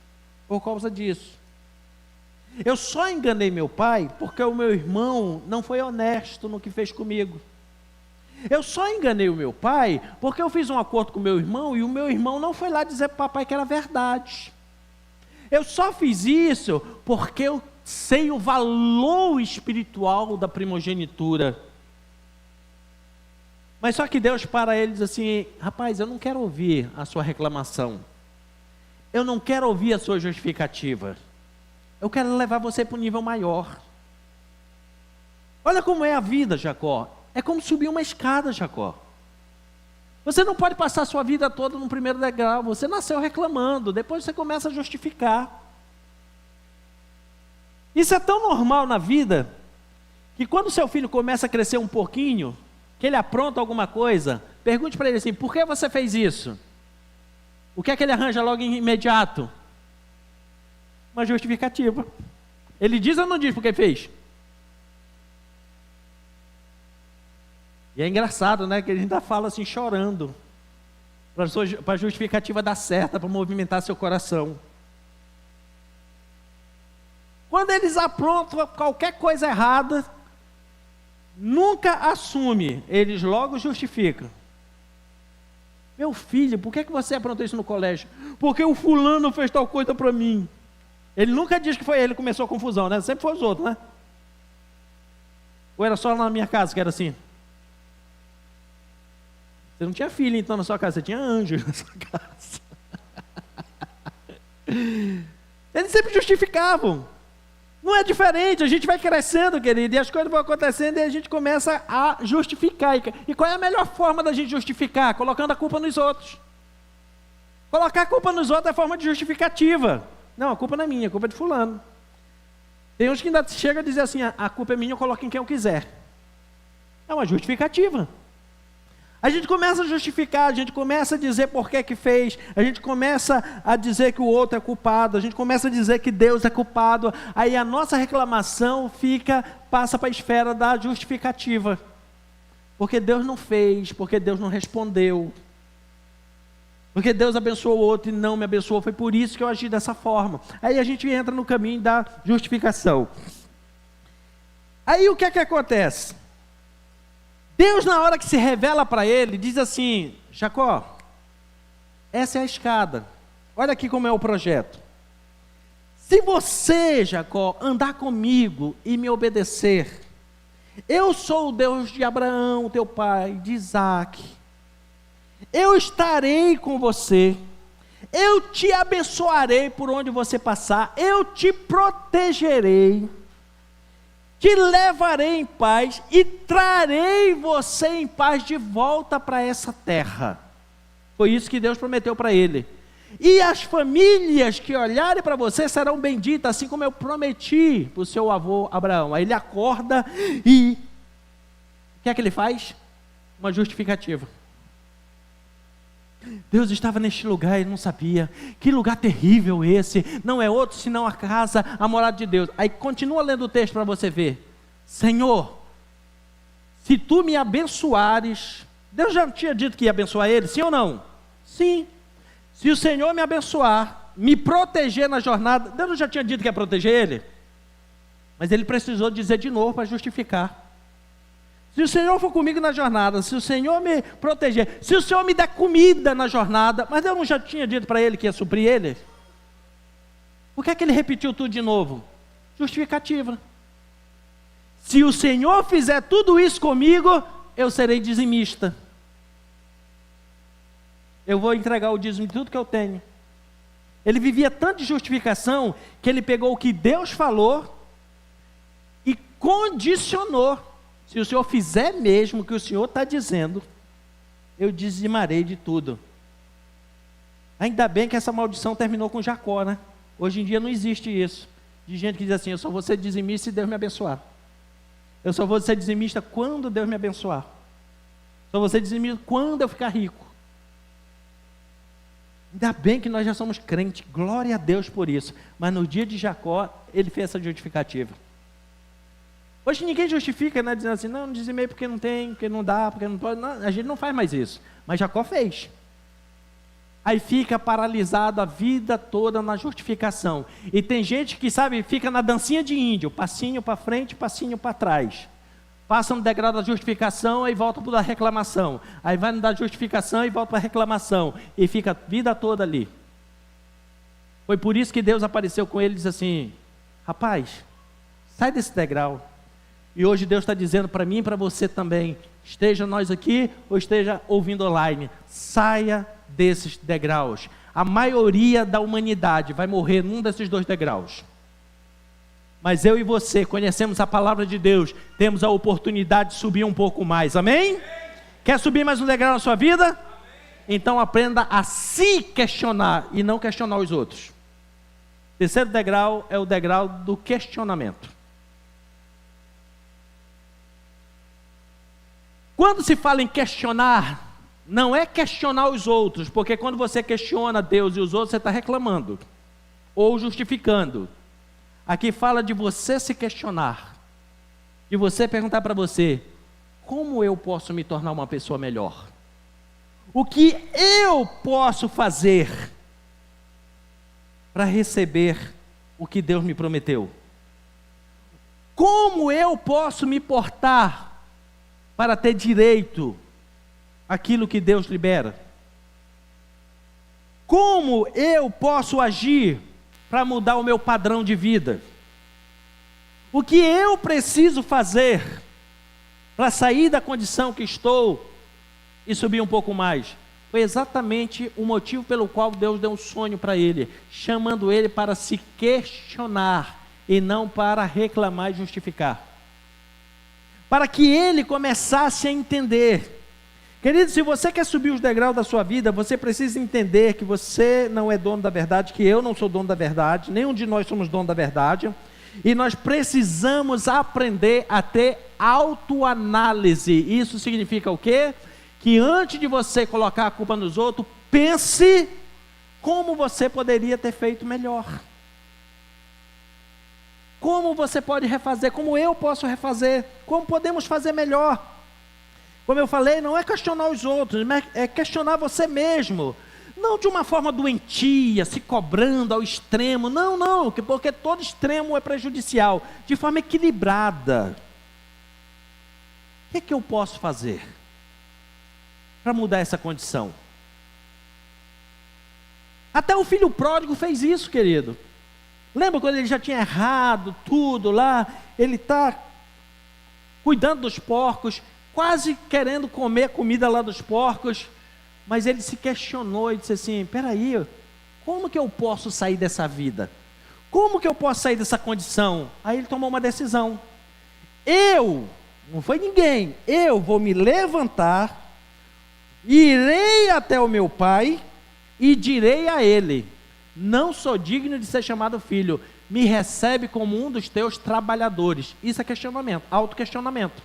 Speaker 1: por causa disso. Eu só enganei meu pai porque o meu irmão não foi honesto no que fez comigo. Eu só enganei o meu pai porque eu fiz um acordo com o meu irmão e o meu irmão não foi lá dizer para o papai que era verdade. Eu só fiz isso porque eu sei o valor espiritual da primogenitura. Mas só que Deus para ele e diz assim: rapaz, eu não quero ouvir a sua reclamação, eu não quero ouvir a sua justificativa, eu quero levar você para um nível maior. Olha como é a vida, Jacó. É como subir uma escada, Jacó. Você não pode passar a sua vida toda no primeiro degrau. Você nasceu reclamando, depois você começa a justificar. Isso é tão normal na vida, que quando seu filho começa a crescer um pouquinho, que ele apronta alguma coisa, pergunte para ele assim: por que você fez isso? O que é que ele arranja logo em imediato? Uma justificativa. Ele diz ou não diz porque fez? E é engraçado, né, que ele ainda fala assim, chorando, para a justificativa dar certa, para movimentar seu coração. Quando eles aprontam qualquer coisa errada, nunca assume, eles logo justificam. Meu filho, por que você aprontou isso no colégio? Porque o fulano fez tal coisa para mim. Ele nunca diz que foi ele que começou a confusão, né? Sempre foi os outros, né? Ou era só na minha casa que era assim? Você não tinha filho então na sua casa, você tinha anjo na sua casa. Eles sempre justificavam. Não é diferente, a gente vai crescendo, querido, e as coisas vão acontecendo e a gente começa a justificar. E qual é a melhor forma da gente justificar? Colocando a culpa nos outros. Colocar a culpa nos outros é forma de justificativa. Não, a culpa não é minha, a culpa é de fulano. Tem uns que ainda chegam a dizer assim: a culpa é minha, eu coloco em quem eu quiser. É uma justificativa. A gente começa a justificar, a gente começa a dizer por que fez, a gente começa a dizer que o outro é culpado, a gente começa a dizer que Deus é culpado, aí a nossa reclamação passa para a esfera da justificativa. Porque Deus não fez, porque Deus não respondeu, porque Deus abençoou o outro e não me abençoou, foi por isso que eu agi dessa forma. Aí a gente entra no caminho da justificação. Aí o que é que acontece? Deus, na hora que se revela para ele, diz assim: Jacó, essa é a escada, olha aqui como é o projeto. Se você, Jacó, andar comigo e me obedecer, eu sou o Deus de Abraão, teu pai, de Isaac, eu estarei com você, eu te abençoarei por onde você passar, eu te protegerei, te levarei em paz e trarei você em paz de volta para essa terra. Foi isso que Deus prometeu para ele. E as famílias que olharem para você serão benditas, assim como eu prometi para o seu avô Abraão. Aí ele acorda e o que é que ele faz? Uma justificativa. Deus estava neste lugar e não sabia. Que lugar terrível esse. Não é outro senão a casa, a morada de Deus. Aí continua lendo o texto para você ver. Senhor, se tu me abençoares. Deus já tinha dito que ia abençoar ele, sim ou não? Sim. Se o Senhor me abençoar, me proteger na jornada. Deus já tinha dito que ia proteger ele. Mas ele precisou dizer de novo para justificar. Se o Senhor for comigo na jornada, se o Senhor me proteger, se o Senhor me der comida na jornada, mas eu não já tinha dito para ele que ia suprir ele? Por que é que ele repetiu tudo de novo? Justificativa. Se o Senhor fizer tudo isso comigo, eu serei dizimista. Eu vou entregar o dízimo de tudo que eu tenho. Ele vivia tanto de justificação, que ele pegou o que Deus falou e condicionou. Se o Senhor fizer mesmo o que o Senhor está dizendo, eu dizimarei de tudo. Ainda bem que essa maldição terminou com Jacó, né? Hoje em dia não existe isso. De gente que diz assim, eu só vou ser dizimista se Deus me abençoar. Eu só vou ser dizimista quando Deus me abençoar. Só vou ser dizimista quando eu ficar rico. Ainda bem que nós já somos crentes, glória a Deus por isso. Mas no dia de Jacó, ele fez essa justificativa. Hoje ninguém justifica, né, dizendo assim, não dizimei porque não tem, porque não dá, porque não pode. Não, a gente não faz mais isso. Mas Jacó fez. Aí fica paralisado a vida toda na justificação. E tem gente que, sabe, fica na dancinha de índio, passinho para frente, passinho para trás. Passa no degrau da justificação e volta para a reclamação. Aí vai no da justificação e volta para a reclamação. E fica a vida toda ali. Foi por isso que Deus apareceu com ele e disse assim, rapaz, sai desse degrau. E hoje Deus está dizendo para mim e para você também, esteja nós aqui ou esteja ouvindo online, saia desses degraus. A maioria da humanidade vai morrer num desses dois degraus. Mas eu e você conhecemos a palavra de Deus, temos a oportunidade de subir um pouco mais, amém? Quer subir mais um degrau na sua vida? Amém. Então aprenda a se questionar e não questionar os outros. Terceiro degrau é o degrau do questionamento. Quando se fala em questionar, não é questionar os outros, porque quando você questiona Deus e os outros, você está reclamando, ou justificando. Aqui fala de você se questionar, de você perguntar para você, como eu posso me tornar uma pessoa melhor? O que eu posso fazer para receber o que Deus me prometeu? Como eu posso me portar para ter direito àquilo que Deus libera? Como eu posso agir para mudar o meu padrão de vida? O que eu preciso fazer para sair da condição que estou e subir um pouco mais? Foi exatamente o motivo pelo qual Deus deu um sonho para ele, chamando ele para se questionar e não para reclamar e justificar. Para que ele começasse a entender. Querido, se você quer subir os degraus da sua vida, você precisa entender que você não é dono da verdade, que eu não sou dono da verdade, nenhum de nós somos dono da verdade, e nós precisamos aprender a ter autoanálise. Isso significa o quê? Que antes de você colocar a culpa nos outros, pense como você poderia ter feito melhor. Como você pode refazer, como eu posso refazer, como podemos fazer melhor. Como eu falei, não é questionar os outros, mas é questionar você mesmo. Não de uma forma doentia, se cobrando ao extremo, não, porque todo extremo é prejudicial. De forma equilibrada. O que eu posso fazer para mudar essa condição? Até o filho pródigo fez isso, querido. Lembra quando ele já tinha errado tudo lá? Ele está cuidando dos porcos, quase querendo comer a comida lá dos porcos, mas ele se questionou e disse assim, peraí, como que eu posso sair dessa vida? Como que eu posso sair dessa condição? Aí ele tomou uma decisão. Não foi ninguém, eu vou me levantar, irei até o meu pai e direi a ele: não sou digno de ser chamado filho, me recebe como um dos teus trabalhadores. Isso é questionamento, autoquestionamento.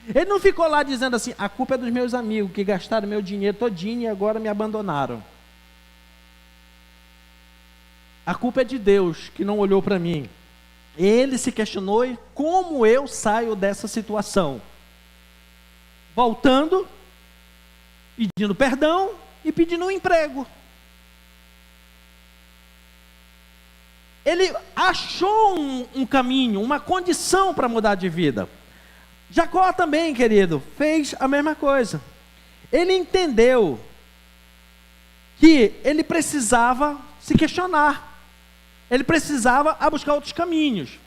Speaker 1: Ele não ficou lá dizendo assim: a culpa é dos meus amigos que gastaram meu dinheiro todinho e agora me abandonaram. A culpa é de Deus que não olhou para mim. Ele se questionou: e como eu saio dessa situação? Voltando, pedindo perdão e pedindo um emprego. Ele achou um caminho, uma condição para mudar de vida. Jacó também, querido, fez a mesma coisa. Ele entendeu que ele precisava se questionar. Ele precisava buscar outros caminhos.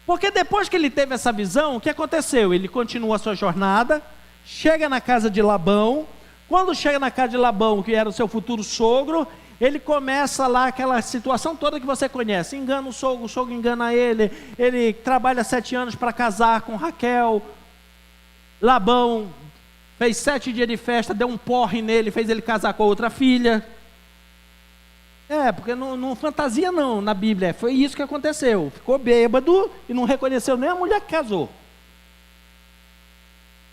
Speaker 1: Porque depois que ele teve essa visão, o que aconteceu? Ele continua a sua jornada, chega na casa de Labão. Quando chega na casa de Labão, que era o seu futuro sogro, ele começa lá aquela situação toda que você conhece. Engana o sogro engana ele. Ele trabalha 7 anos para casar com Raquel. Labão fez 7 dias de festa, deu um porre nele, fez ele casar com a outra filha. Porque não fantasia não, na Bíblia, foi isso que aconteceu. Ficou bêbado e não reconheceu nem a mulher que casou.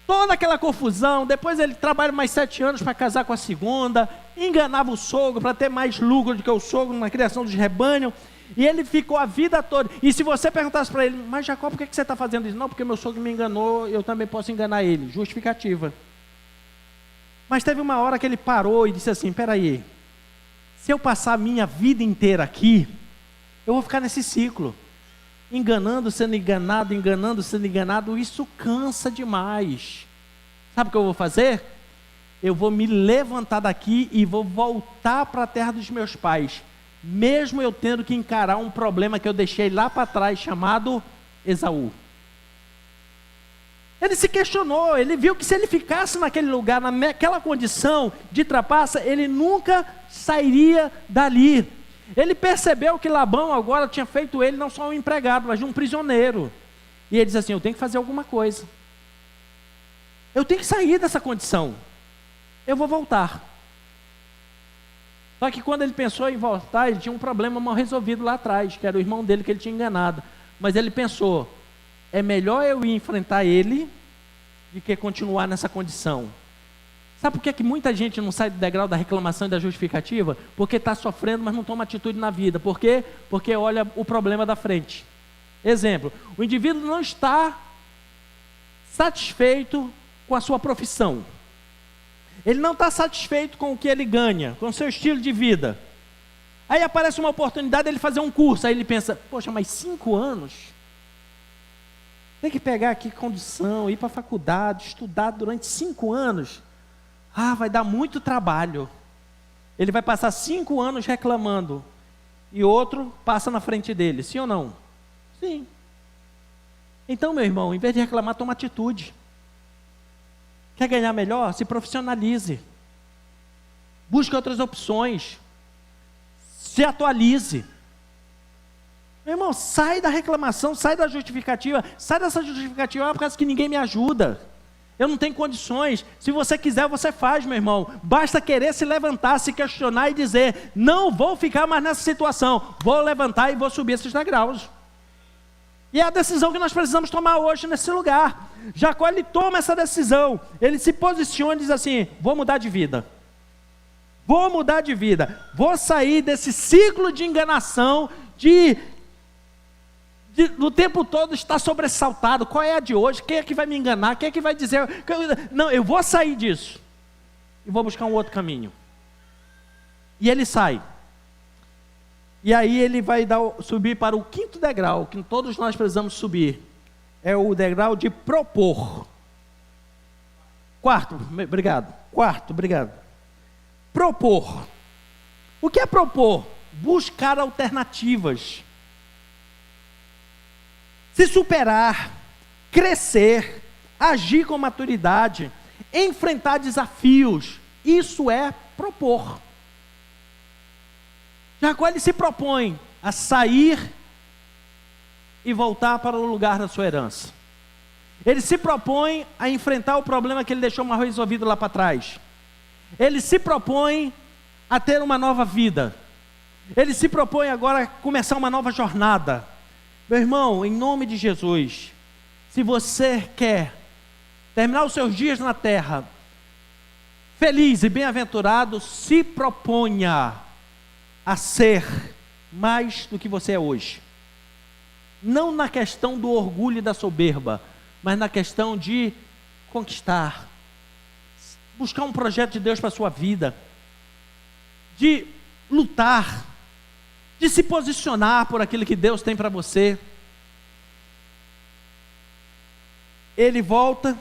Speaker 1: Toda aquela confusão, depois ele trabalha mais 7 anos para casar com a segunda, enganava o sogro para ter mais lucro do que o sogro na criação dos rebanhos, e ele ficou a vida toda. E se você perguntasse para ele: mas Jacó, por que você está fazendo isso? Não, porque meu sogro me enganou, eu também posso enganar ele. Justificativa. Mas teve uma hora que ele parou e disse assim: espera aí, se eu passar a minha vida inteira aqui, eu vou ficar nesse ciclo, enganando, sendo enganado, isso cansa demais. Sabe o que eu vou fazer? Eu vou me levantar daqui e vou voltar para a terra dos meus pais, mesmo eu tendo que encarar um problema que eu deixei lá para trás, chamado Esaú. Ele se questionou, ele viu que se ele ficasse naquele lugar, naquela condição de trapaça, ele nunca sairia dali. Ele percebeu que Labão agora tinha feito ele não só um empregado, mas um prisioneiro. E ele disse assim: eu tenho que fazer alguma coisa. Eu tenho que sair dessa condição. Eu vou voltar. Só que quando ele pensou em voltar, ele tinha um problema mal resolvido lá atrás, que era o irmão dele que ele tinha enganado. Mas ele pensou: é melhor eu ir enfrentar ele do que continuar nessa condição. Sabe por que muita gente não sai do degrau da reclamação e da justificativa? Porque está sofrendo, mas não toma atitude na vida. Por quê? Porque olha o problema da frente. Exemplo: o indivíduo não está satisfeito com a sua profissão. Ele não está satisfeito com o que ele ganha, com o seu estilo de vida. Aí aparece uma oportunidade de ele fazer um curso. Aí ele pensa: poxa, mas 5 anos? Tem que pegar aqui condução, ir para a faculdade, estudar durante 5 anos. Vai dar muito trabalho. Ele vai passar 5 anos reclamando, e outro passa na frente dele, sim ou não? Sim. Então, meu irmão, em vez de reclamar, toma atitude. Quer ganhar melhor? Se profissionalize. Busque outras opções. Se atualize. Meu irmão, sai da reclamação, sai da justificativa. Sai dessa justificativa por causa que ninguém me ajuda. Eu não tenho condições. Se você quiser, você faz, meu irmão. Basta querer se levantar, se questionar e dizer: não vou ficar mais nessa situação. Vou levantar e vou subir esses degraus. E é a decisão que nós precisamos tomar hoje nesse lugar. Jacó, ele toma essa decisão. Ele se posiciona e diz assim: vou mudar de vida. Vou mudar de vida. Vou sair desse ciclo de enganação, no tempo todo está sobressaltado. Qual é a de hoje? Quem é que vai me enganar? Quem é que vai dizer? Não, eu vou sair disso e vou buscar um outro caminho. E ele sai. E aí ele vai subir para o 5º degrau, que todos nós precisamos subir. É o degrau de propor. Quarto, obrigado. Propor. O que é propor? Buscar alternativas. Se superar, crescer, agir com maturidade, enfrentar desafios, isso é propor. Jacó, ele se propõe a sair e voltar para o lugar da sua herança. Ele se propõe a enfrentar o problema que ele deixou mal resolvido lá para trás. Ele se propõe a ter uma nova vida. Ele se propõe agora a começar uma nova jornada. Meu irmão, em nome de Jesus, se você quer terminar os seus dias na terra feliz e bem-aventurado, se proponha a ser mais do que você é hoje. Não na questão do orgulho e da soberba, mas na questão de conquistar, buscar um projeto de Deus para a sua vida, de lutar, de se posicionar por aquilo que Deus tem para você. Ele volta,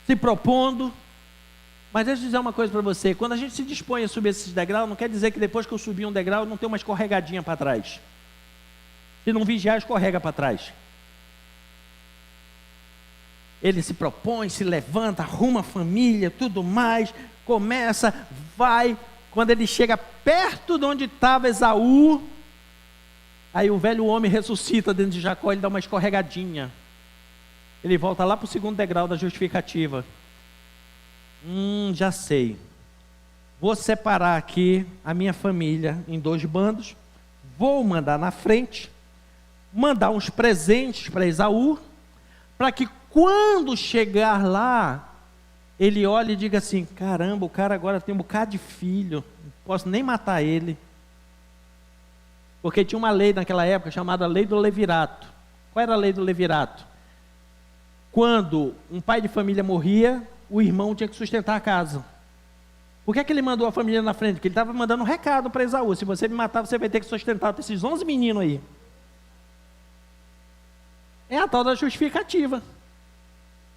Speaker 1: se propondo, mas deixa eu dizer uma coisa para você, quando a gente se dispõe a subir esses degraus, não quer dizer que depois que eu subir um degrau, não tem uma escorregadinha para trás. Se não vigiar, escorrega para trás. Ele se propõe, se levanta, arruma a família, tudo mais, começa, vai. Quando ele chega perto de onde estava Esaú, aí o velho homem ressuscita dentro de Jacó, ele dá uma escorregadinha. Ele volta lá para o segundo degrau da justificativa. Já sei. Vou separar aqui a minha família em 2 bandos. Vou mandar na frente, mandar uns presentes para Esaú, para que quando chegar lá, ele olhe e diga assim: caramba, o cara agora tem um bocado de filho, não posso nem matar ele. Porque tinha uma lei naquela época chamada lei do levirato. Qual era a lei do levirato? Quando um pai de família morria, o irmão tinha que sustentar a casa. Por que é que ele mandou a família na frente? Porque ele estava mandando um recado para Esaú: se você me matar, você vai ter que sustentar esses 11 meninos aí. É a tal da justificativa.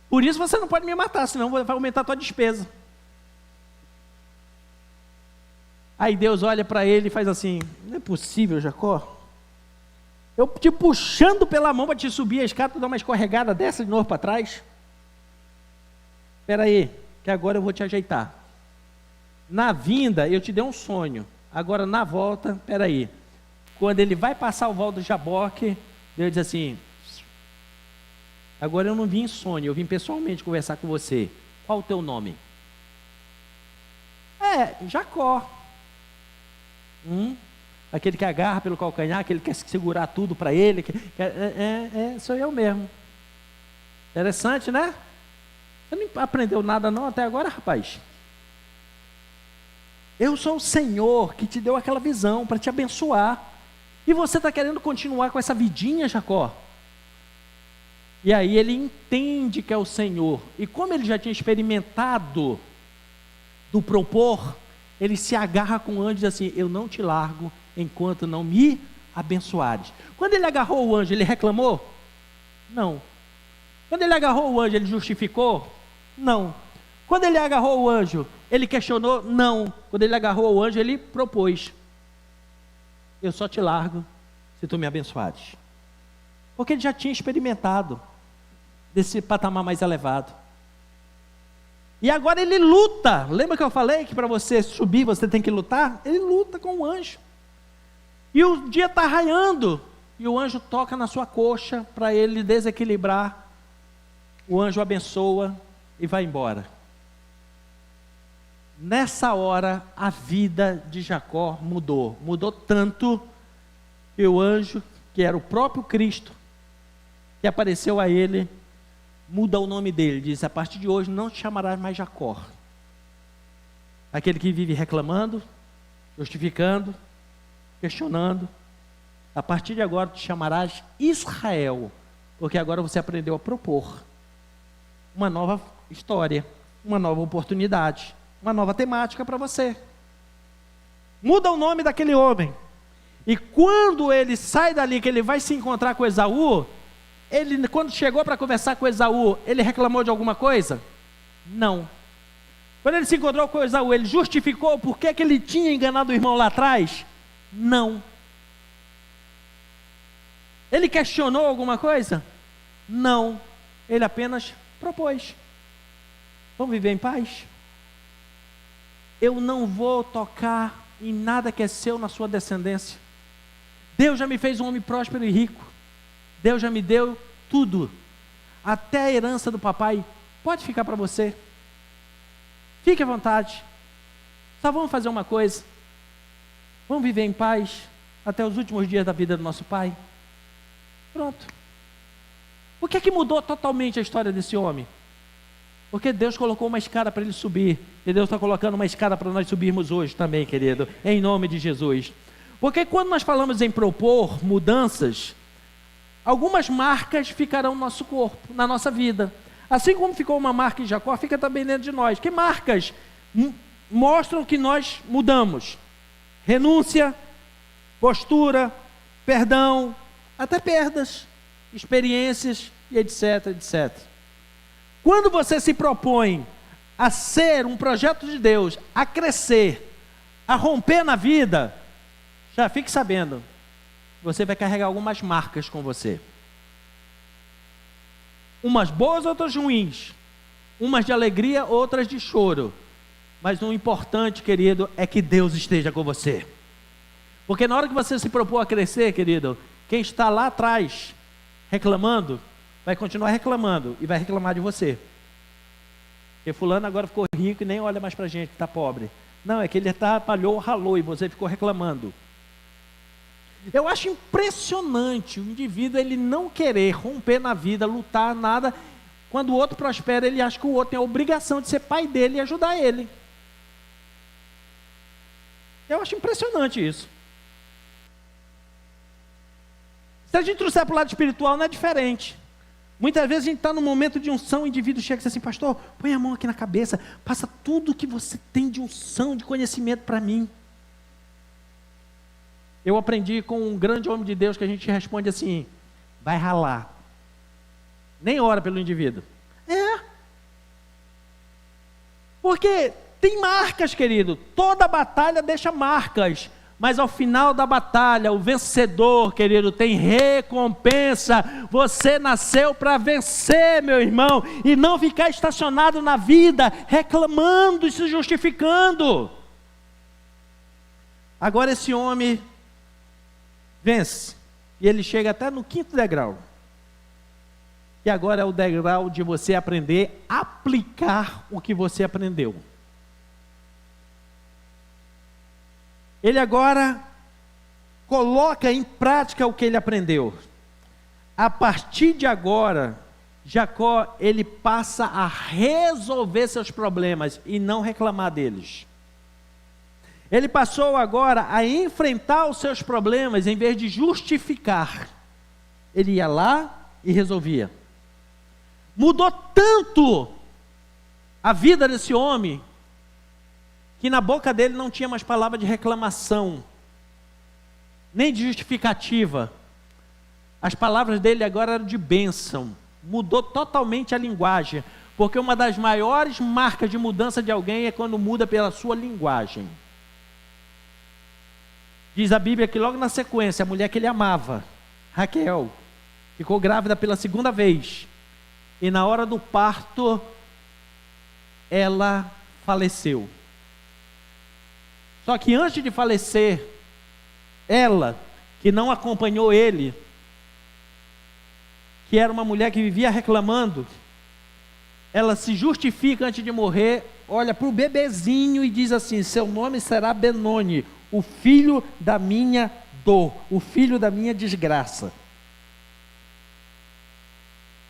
Speaker 1: Por isso você não pode me matar, senão vai aumentar a tua despesa. Aí Deus olha para ele e faz assim: não é possível, Jacó. Eu te puxando pela mão para te subir a escada, tu dá uma escorregada dessa de novo para trás. Espera aí, que agora eu vou te ajeitar. Na vinda eu te dei um sonho, agora na volta, espera aí. Quando ele vai passar o val do Jaboque, Deus diz assim: agora eu não vim em sonho, eu vim pessoalmente conversar com você. Qual o teu nome? Jacó. Aquele que agarra pelo calcanhar, aquele que quer segurar tudo para ele. Sou eu mesmo. Interessante, né? Você não aprendeu nada não até agora, rapaz? Eu sou o Senhor que te deu aquela visão para te abençoar. E você está querendo continuar com essa vidinha, Jacó? E aí ele entende que é o Senhor. E como ele já tinha experimentado do propor, ele se agarra com o anjo e diz assim: eu não te largo enquanto não me abençoares. Quando ele agarrou o anjo, ele reclamou? Não. Quando ele agarrou o anjo, ele justificou? Não. Quando ele agarrou o anjo, ele questionou? Não. Quando ele agarrou o anjo, ele propôs: eu só te largo se tu me abençoares. Porque ele já tinha experimentado desse patamar mais elevado. E agora ele luta. Lembra que eu falei que para você subir você tem que lutar? Ele luta com o anjo. E o dia está raiando. E o anjo toca na sua coxa para ele desequilibrar. O anjo abençoa e vai embora. Nessa hora a vida de Jacó mudou. Mudou tanto que o anjo, que era o próprio Cristo, que apareceu a ele, muda o nome dele, diz: a partir de hoje não te chamarás mais Jacó, aquele que vive reclamando, justificando, questionando. A partir de agora te chamarás Israel, porque agora você aprendeu a propor uma nova história, uma nova oportunidade, uma nova temática para você. Muda o nome daquele homem. E quando ele sai dali, que ele vai se encontrar com Esaú, ele, quando chegou para conversar com Esaú, ele reclamou de alguma coisa? Não. Quando ele se encontrou com Esaú, ele justificou por que ele tinha enganado o irmão lá atrás? Não. Ele questionou alguma coisa? Não. Ele apenas propôs: vamos viver em paz? Eu não vou tocar em nada que é seu na sua descendência. Deus já me fez um homem próspero e rico. Deus já me deu tudo. Até a herança do papai pode ficar para você. Fique à vontade. Só vamos fazer uma coisa. Vamos viver em paz até os últimos dias da vida do nosso pai. Pronto. Por que mudou totalmente a história desse homem? Porque Deus colocou uma escada para ele subir. E Deus está colocando uma escada para nós subirmos hoje também, querido. Em nome de Jesus. Porque quando nós falamos em propor mudanças, algumas marcas ficarão no nosso corpo, na nossa vida. Assim como ficou uma marca em Jacó, fica também dentro de nós. Que marcas mostram que nós mudamos? Renúncia, postura, perdão, até perdas, experiências e etc, etc. Quando você se propõe a ser um projeto de Deus, a crescer, a romper na vida, já fique sabendo, você vai carregar algumas marcas com você. Umas boas, outras ruins. Umas de alegria, outras de choro. Mas o importante, querido, é que Deus esteja com você. Porque na hora que você se propor a crescer, querido, quem está lá atrás reclamando, vai continuar reclamando e vai reclamar de você. Porque fulano agora ficou rico e nem olha mais pra gente que está pobre. Não, é que ele trabalhou, ralou e você ficou reclamando. Eu acho impressionante o indivíduo ele não querer romper na vida, lutar, nada. Quando o outro prospera, ele acha que o outro tem a obrigação de ser pai dele e ajudar ele. Eu acho impressionante isso. Se a gente trouxer para o lado espiritual, não é diferente. Muitas vezes a gente está num momento de unção, o indivíduo chega e diz assim: pastor, põe a mão aqui na cabeça, passa tudo que você tem de unção, de conhecimento para mim. Eu aprendi com um grande homem de Deus que a gente responde assim: vai ralar. Nem ora pelo indivíduo. Porque tem marcas, querido. Toda batalha deixa marcas. Mas ao final da batalha, o vencedor, querido, tem recompensa. Você nasceu para vencer, meu irmão, e não ficar estacionado na vida, reclamando e se justificando. Agora esse homem vence, e ele chega até no 5º degrau. E agora é o degrau de você aprender a aplicar o que você aprendeu. Ele agora coloca em prática o que ele aprendeu. A partir de agora, Jacó, ele passa a resolver seus problemas e não reclamar deles. Ele passou agora a enfrentar os seus problemas em vez de justificar. Ele ia lá e resolvia. Mudou tanto a vida desse homem, que na boca dele não tinha mais palavra de reclamação, nem de justificativa. As palavras dele agora eram de bênção. Mudou totalmente a linguagem, porque uma das maiores marcas de mudança de alguém é quando muda pela sua linguagem. Diz a Bíblia que logo na sequência, a mulher que ele amava, Raquel, ficou grávida pela 2ª vez, e na hora do parto, ela faleceu. Só que antes de falecer, ela, que não acompanhou ele, que era uma mulher que vivia reclamando, ela se justifica antes de morrer, olha para o bebezinho e diz assim: seu nome será Benoni, o filho da minha dor, o filho da minha desgraça.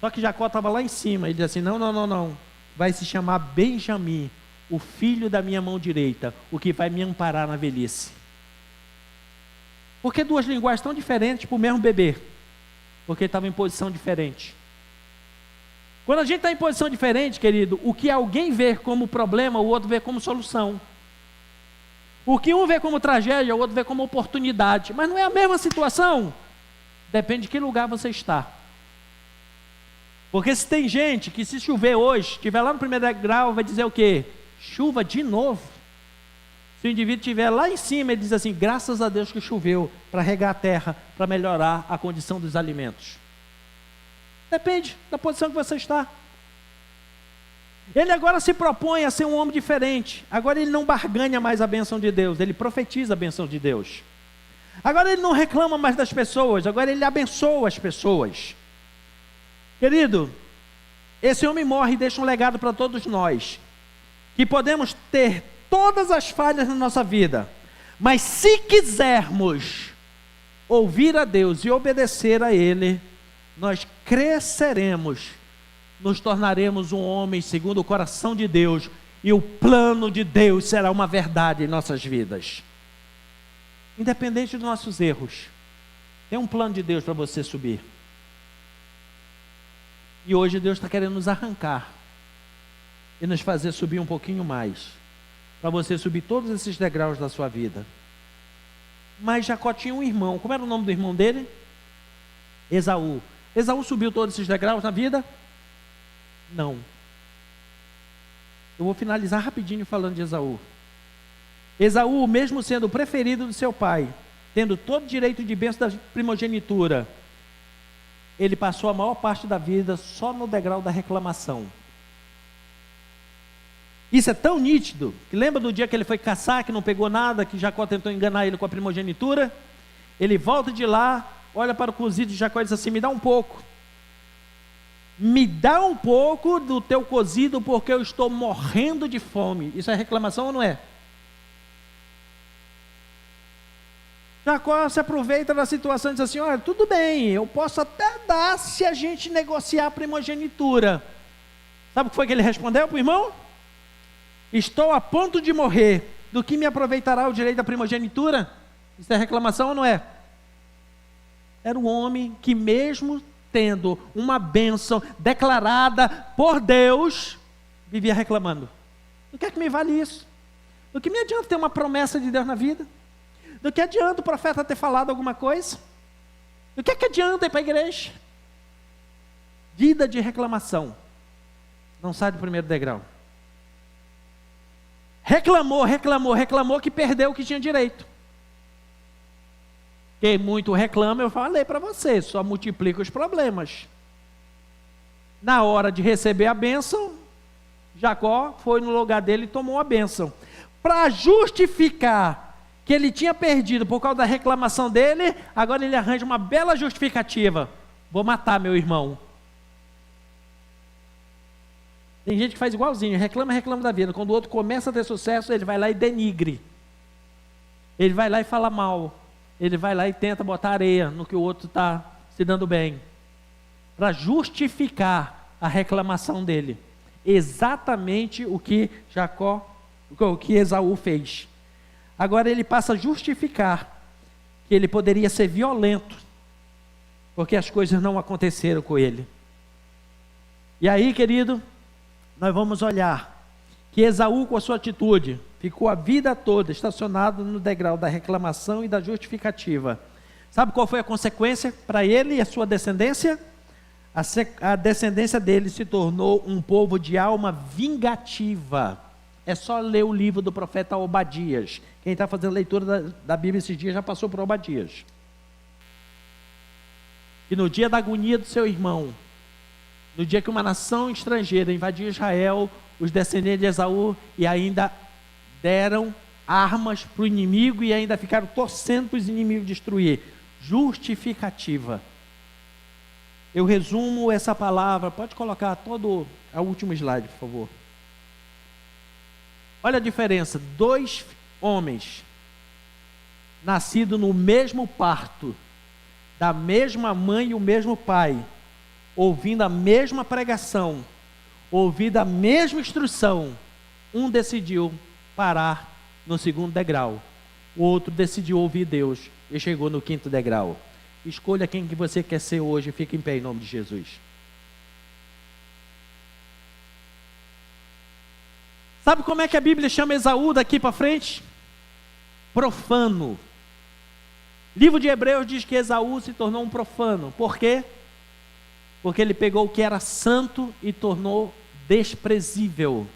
Speaker 1: Só que Jacó estava lá em cima, ele diz assim: não, vai se chamar Benjamim, o filho da minha mão direita, o que vai me amparar na velhice. Por que duas linguagens tão diferentes para o mesmo bebê? Porque ele estava em posição diferente. Quando a gente está em posição diferente, querido, o que alguém vê como problema, o outro vê como solução. O que um vê como tragédia, o outro vê como oportunidade. Mas não é a mesma situação? Depende de que lugar você está. Porque se tem gente que, se chover hoje, estiver lá no 1º degrau, vai dizer o quê? Chuva de novo. Se o indivíduo estiver lá em cima, ele diz assim: graças a Deus que choveu, para regar a terra, para melhorar a condição dos alimentos. Depende da posição que você está. Ele agora se propõe a ser um homem diferente. Agora ele não barganha mais a bênção de Deus, ele profetiza a bênção de Deus. Agora ele não reclama mais das pessoas, agora ele abençoa as pessoas. Querido, esse homem morre e deixa um legado para todos nós, que podemos ter todas as falhas na nossa vida, mas se quisermos ouvir a Deus e obedecer a Ele, nós cresceremos, nos tornaremos um homem segundo o coração de Deus, e o plano de Deus será uma verdade em nossas vidas. Independente dos nossos erros, tem um plano de Deus para você subir. E hoje Deus está querendo nos arrancar e nos fazer subir um pouquinho mais, para você subir todos esses degraus da sua vida. Mas Jacó tinha um irmão. Como era o nome do irmão dele? Esaú. Esaú subiu todos esses degraus na vida? Não. Eu vou finalizar rapidinho falando de Esaú. Esaú, mesmo sendo o preferido do seu pai, tendo todo o direito de bênção da primogenitura, ele passou a maior parte da vida só no degrau da reclamação. Isso é tão nítido, que lembra do dia que ele foi caçar, que não pegou nada, que Jacó tentou enganar ele com a primogenitura? Ele volta de lá, olha para o cozido de Jacó e diz assim: me dá um pouco. Me dá um pouco do teu cozido, porque eu estou morrendo de fome. Isso é reclamação ou não é? Jacó se aproveita da situação e diz assim: olha, tudo bem, eu posso até dar se a gente negociar a primogenitura. Sabe o que foi que ele respondeu para o irmão? Estou a ponto de morrer, do que me aproveitará o direito da primogenitura? Isso é reclamação ou não é? Era um homem que, mesmo tendo uma bênção declarada por Deus, vivia reclamando. Do que é que me vale isso? Do que me adianta ter uma promessa de Deus na vida? Do que adianta o profeta ter falado alguma coisa? Do que é que adianta ir para a igreja? Vida de reclamação. Não sai do primeiro degrau. Reclamou que perdeu o que tinha direito. Quem muito reclama, eu falei para você, só multiplica os problemas. Na hora de receber a bênção, Jacó foi no lugar dele e tomou a bênção. Para justificar que ele tinha perdido por causa da reclamação dele, agora ele arranja uma bela justificativa: vou matar meu irmão. Tem gente que faz igualzinho, reclama da vida. Quando o outro começa a ter sucesso, ele vai lá e denigre. Ele vai lá e fala mal. Ele vai lá e tenta botar areia no que o outro está se dando bem, para justificar a reclamação dele. Exatamente o que Esaú fez. Agora ele passa a justificar que ele poderia ser violento, porque as coisas não aconteceram com ele. E aí, querido, nós vamos olhar que Esaú, com a sua atitude, ficou a vida toda estacionado no degrau da reclamação e da justificativa. Sabe qual foi a consequência para ele e a sua descendência? A descendência dele se tornou um povo de alma vingativa. É só ler o livro do profeta Obadias. Quem está fazendo leitura da Bíblia esses dias já passou por Obadias. E no dia da agonia do seu irmão, no dia que uma nação estrangeira invadiu Israel, os descendentes de Esaú e ainda deram armas para o inimigo e ainda ficaram torcendo para os inimigos destruir. Justificativa. Eu resumo essa palavra, pode colocar todo o último slide, por favor. Olha a diferença: 2 homens nascidos no mesmo parto, da mesma mãe e o mesmo pai, ouvindo a mesma pregação, ouvindo a mesma instrução. Um decidiu parar no 2º degrau, o outro decidiu ouvir Deus e chegou no 5º degrau. Escolha quem que você quer ser hoje e fique em pé em nome de Jesus. Sabe como é que a Bíblia chama Esaú daqui para frente? Profano. Livro de Hebreus diz que Esaú se tornou um profano. Por quê? Porque ele pegou o que era santo e tornou desprezível.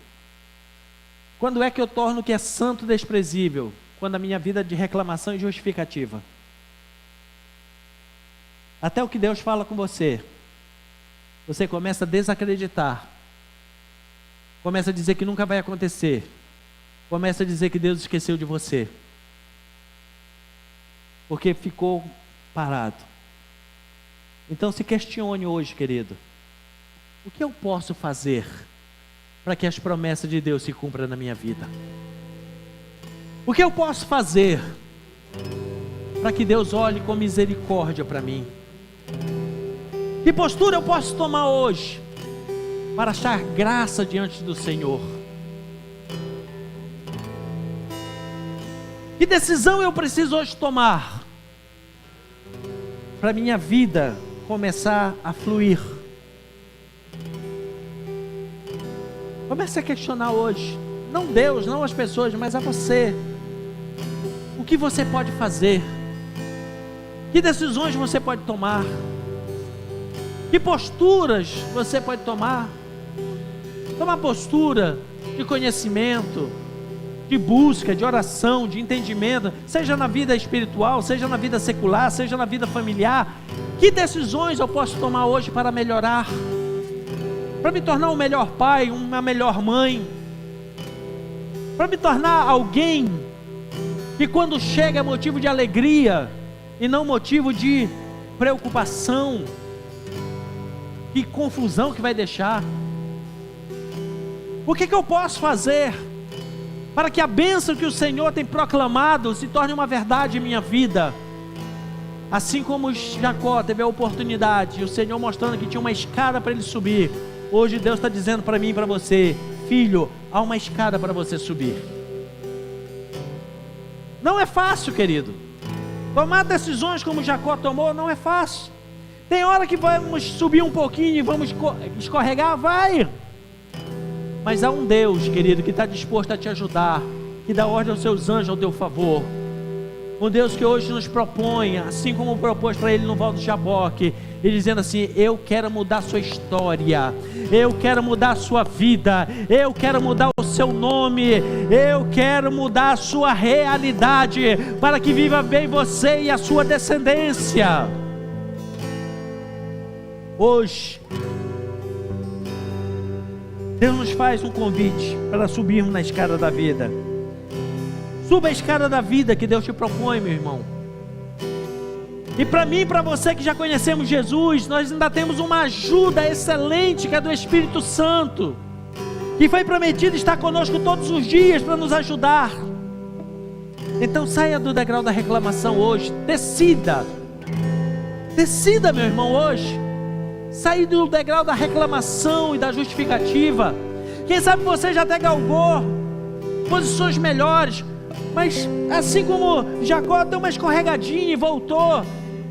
Speaker 1: Quando é que eu torno o que é santo desprezível? Quando a minha vida é de reclamação e justificativa. Até o que Deus fala com você, você começa a desacreditar, começa a dizer que nunca vai acontecer, começa a dizer que Deus esqueceu de você, porque ficou parado. Então se questione hoje, querido: o que eu posso fazer para que as promessas de Deus se cumpram na minha vida? O que eu posso fazer para que Deus olhe com misericórdia para mim? Que postura eu posso tomar hoje para achar graça diante do Senhor? Que decisão eu preciso hoje tomar para minha vida começar a fluir? Comece a questionar hoje, não Deus, não as pessoas, mas a você. O que você pode fazer? Que decisões você pode tomar? Que posturas você pode tomar? Tomar postura de conhecimento, de busca, de oração, de entendimento, seja na vida espiritual, seja na vida secular, seja na vida familiar. Que decisões eu posso tomar hoje para melhorar? Para me tornar um melhor pai, uma melhor mãe? Para me tornar alguém que quando chega é motivo de alegria e não motivo de preocupação e confusão que vai deixar? O que eu posso fazer para que a bênção que o Senhor tem proclamado se torne uma verdade em minha vida? Assim como Jacó teve a oportunidade, e o Senhor mostrando que tinha uma escada para ele subir, hoje Deus está dizendo para mim e para você: filho, há uma escada para você subir. Não é fácil, querido. Tomar decisões como Jacó tomou não é fácil. Tem hora que vamos subir um pouquinho e vamos escorregar, vai. Mas há um Deus, querido, que está disposto a te ajudar, que dá ordem aos seus anjos ao teu favor. Um Deus que hoje nos propõe, assim como propôs para ele no Val do Jaboque, e dizendo assim: eu quero mudar a sua história, eu quero mudar a sua vida, eu quero mudar o seu nome, eu quero mudar a sua realidade, para que viva bem você e a sua descendência. Hoje, Deus nos faz um convite para subirmos na escada da vida. Suba a escada da vida que Deus te propõe, meu irmão. E para mim e para você que já conhecemos Jesus, nós ainda temos uma ajuda excelente, que é do Espírito Santo, que foi prometido estar conosco todos os dias para nos ajudar. Então saia do degrau da reclamação hoje, decida, meu irmão, hoje, sair do degrau da reclamação e da justificativa. Quem sabe você já até galgou posições melhores, mas assim como Jacó deu uma escorregadinha e voltou,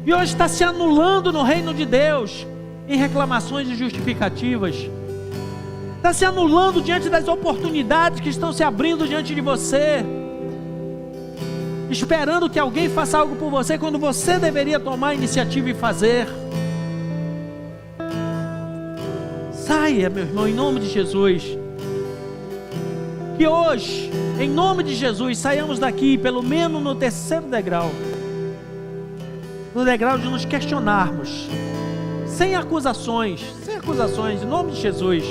Speaker 1: e hoje está se anulando no reino de Deus em reclamações e justificativas, está se anulando diante das oportunidades que estão se abrindo diante de você, esperando que alguém faça algo por você, quando você deveria tomar a iniciativa e fazer. Saia, meu irmão, em nome de Jesus. Que hoje, em nome de Jesus, saiamos daqui pelo menos no terceiro degrau, no degrau de nos questionarmos, sem acusações, em nome de Jesus,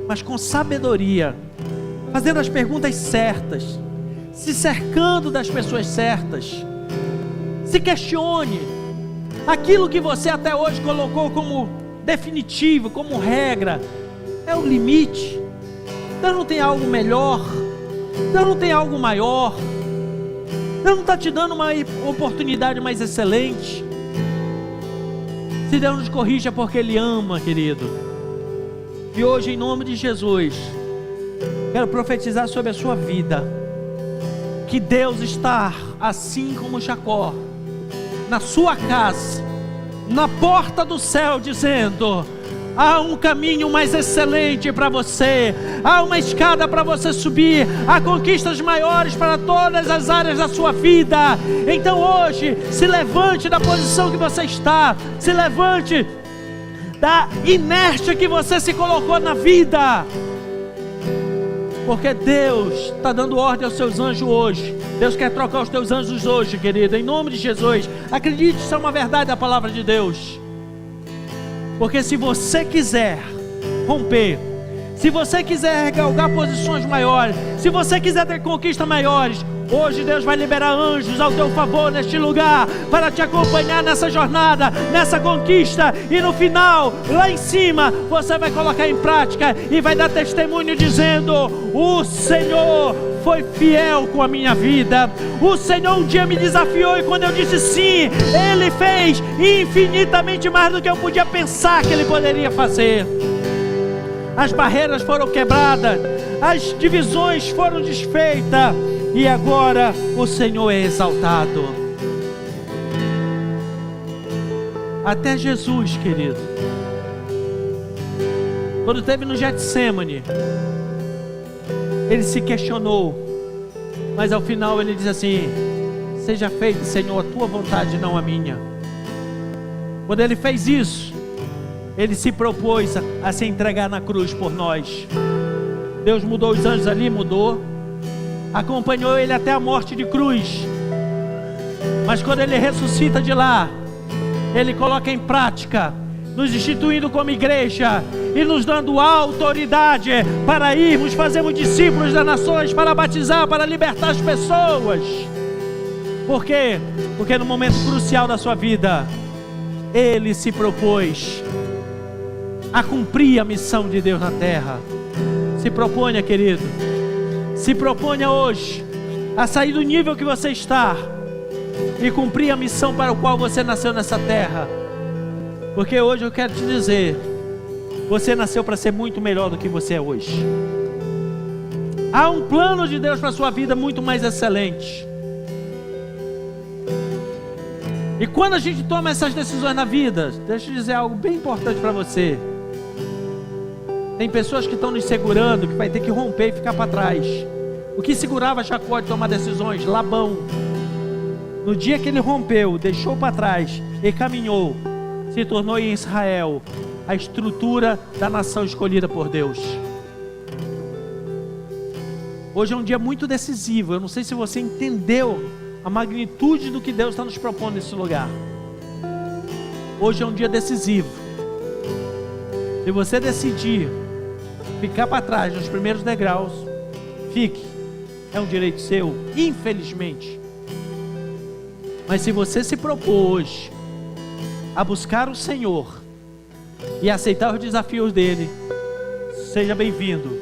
Speaker 1: mas com sabedoria, fazendo as perguntas certas, se cercando das pessoas certas. Se questione aquilo que você até hoje colocou como definitivo, como regra. É o limite. Deus não tem algo melhor, Deus não tem algo maior, Deus não está te dando uma oportunidade mais excelente. Se Deus nos corrige é porque Ele ama, querido. E hoje, em nome de Jesus, quero profetizar sobre a sua vida, que Deus está, assim como Jacó, na sua casa, na porta do céu, dizendo: há um caminho mais excelente para você, há uma escada para você subir, há conquistas maiores para todas as áreas da sua vida. Então hoje, se levante da posição que você está, se levante da inércia que você se colocou na vida, porque Deus está dando ordem aos seus anjos hoje. Deus quer trocar os teus anjos hoje, querido, em nome de Jesus. Acredite, isso é uma verdade da palavra de Deus. Porque se você quiser romper, se você quiser galgar posições maiores, se você quiser ter conquistas maiores, Hoje Deus vai liberar anjos ao teu favor neste lugar, para te acompanhar nessa jornada, nessa conquista, e no final, lá em cima, você vai colocar em prática e vai dar testemunho dizendo: o Senhor foi fiel com a minha vida. O Senhor um dia me desafiou, e quando eu disse sim, Ele fez infinitamente mais do que eu podia pensar que Ele poderia fazer. As barreiras foram quebradas, as divisões foram desfeitas, e agora o Senhor é exaltado. Até Jesus, querido, quando esteve no Getsêmani, ele se questionou, mas ao final ele diz assim: seja feita, Senhor, a tua vontade, não a minha. Quando ele fez isso, ele se propôs a se entregar na cruz por nós. Deus mudou os anjos ali, mudou, acompanhou ele até a morte de cruz, mas quando ele ressuscita de lá, ele coloca em prática, nos instituindo como igreja e nos dando autoridade para irmos, fazermos discípulos das nações, para batizar, para libertar as pessoas. Por quê? Porque no momento crucial da sua vida, ele se propôs a cumprir a missão de Deus na terra. Se proponha, querido, se proponha hoje a sair do nível que você está e cumprir a missão para o qual você nasceu nessa terra. Porque hoje eu quero te dizer, você nasceu para ser muito melhor do que você é hoje. Há um plano de Deus para a sua vida muito mais excelente. E quando a gente toma essas decisões na vida, deixa eu dizer algo bem importante para você. Tem pessoas que estão nos segurando, que vai ter que romper e ficar para trás. O que segurava Jacó de tomar decisões? Labão. No dia que ele rompeu, deixou para trás e caminhou, se tornou em Israel a estrutura da nação escolhida por Deus. Hoje é um dia muito decisivo. Eu não sei se você entendeu a magnitude do que Deus está nos propondo nesse lugar. Hoje é um dia decisivo. Se você decidir ficar para trás nos primeiros degraus, fique. É um direito seu, infelizmente. Mas se você se propor hoje a buscar o Senhor e aceitar os desafios dele, seja bem-vindo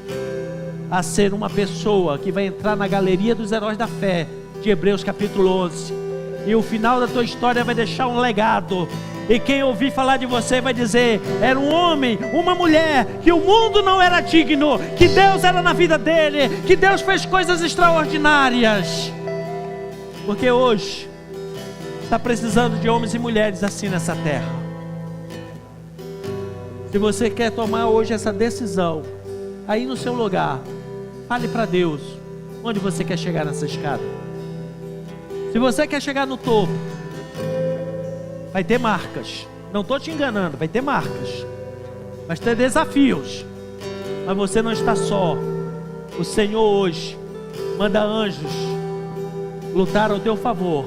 Speaker 1: a ser uma pessoa que vai entrar na galeria dos heróis da fé de Hebreus capítulo 11, e o final da tua história vai deixar um legado, e quem ouvir falar de você vai dizer: era um homem, uma mulher, que o mundo não era digno, que Deus era na vida dele, que Deus fez coisas extraordinárias. Porque hoje está precisando de homens e mulheres assim nessa terra. Se você quer tomar hoje essa decisão, aí no seu lugar, fale para Deus onde você quer chegar nessa escada. Se você quer chegar no topo, vai ter marcas. Não estou te enganando, vai ter marcas, vai ter desafios, mas você não está só. O Senhor hoje manda anjos lutar ao teu favor,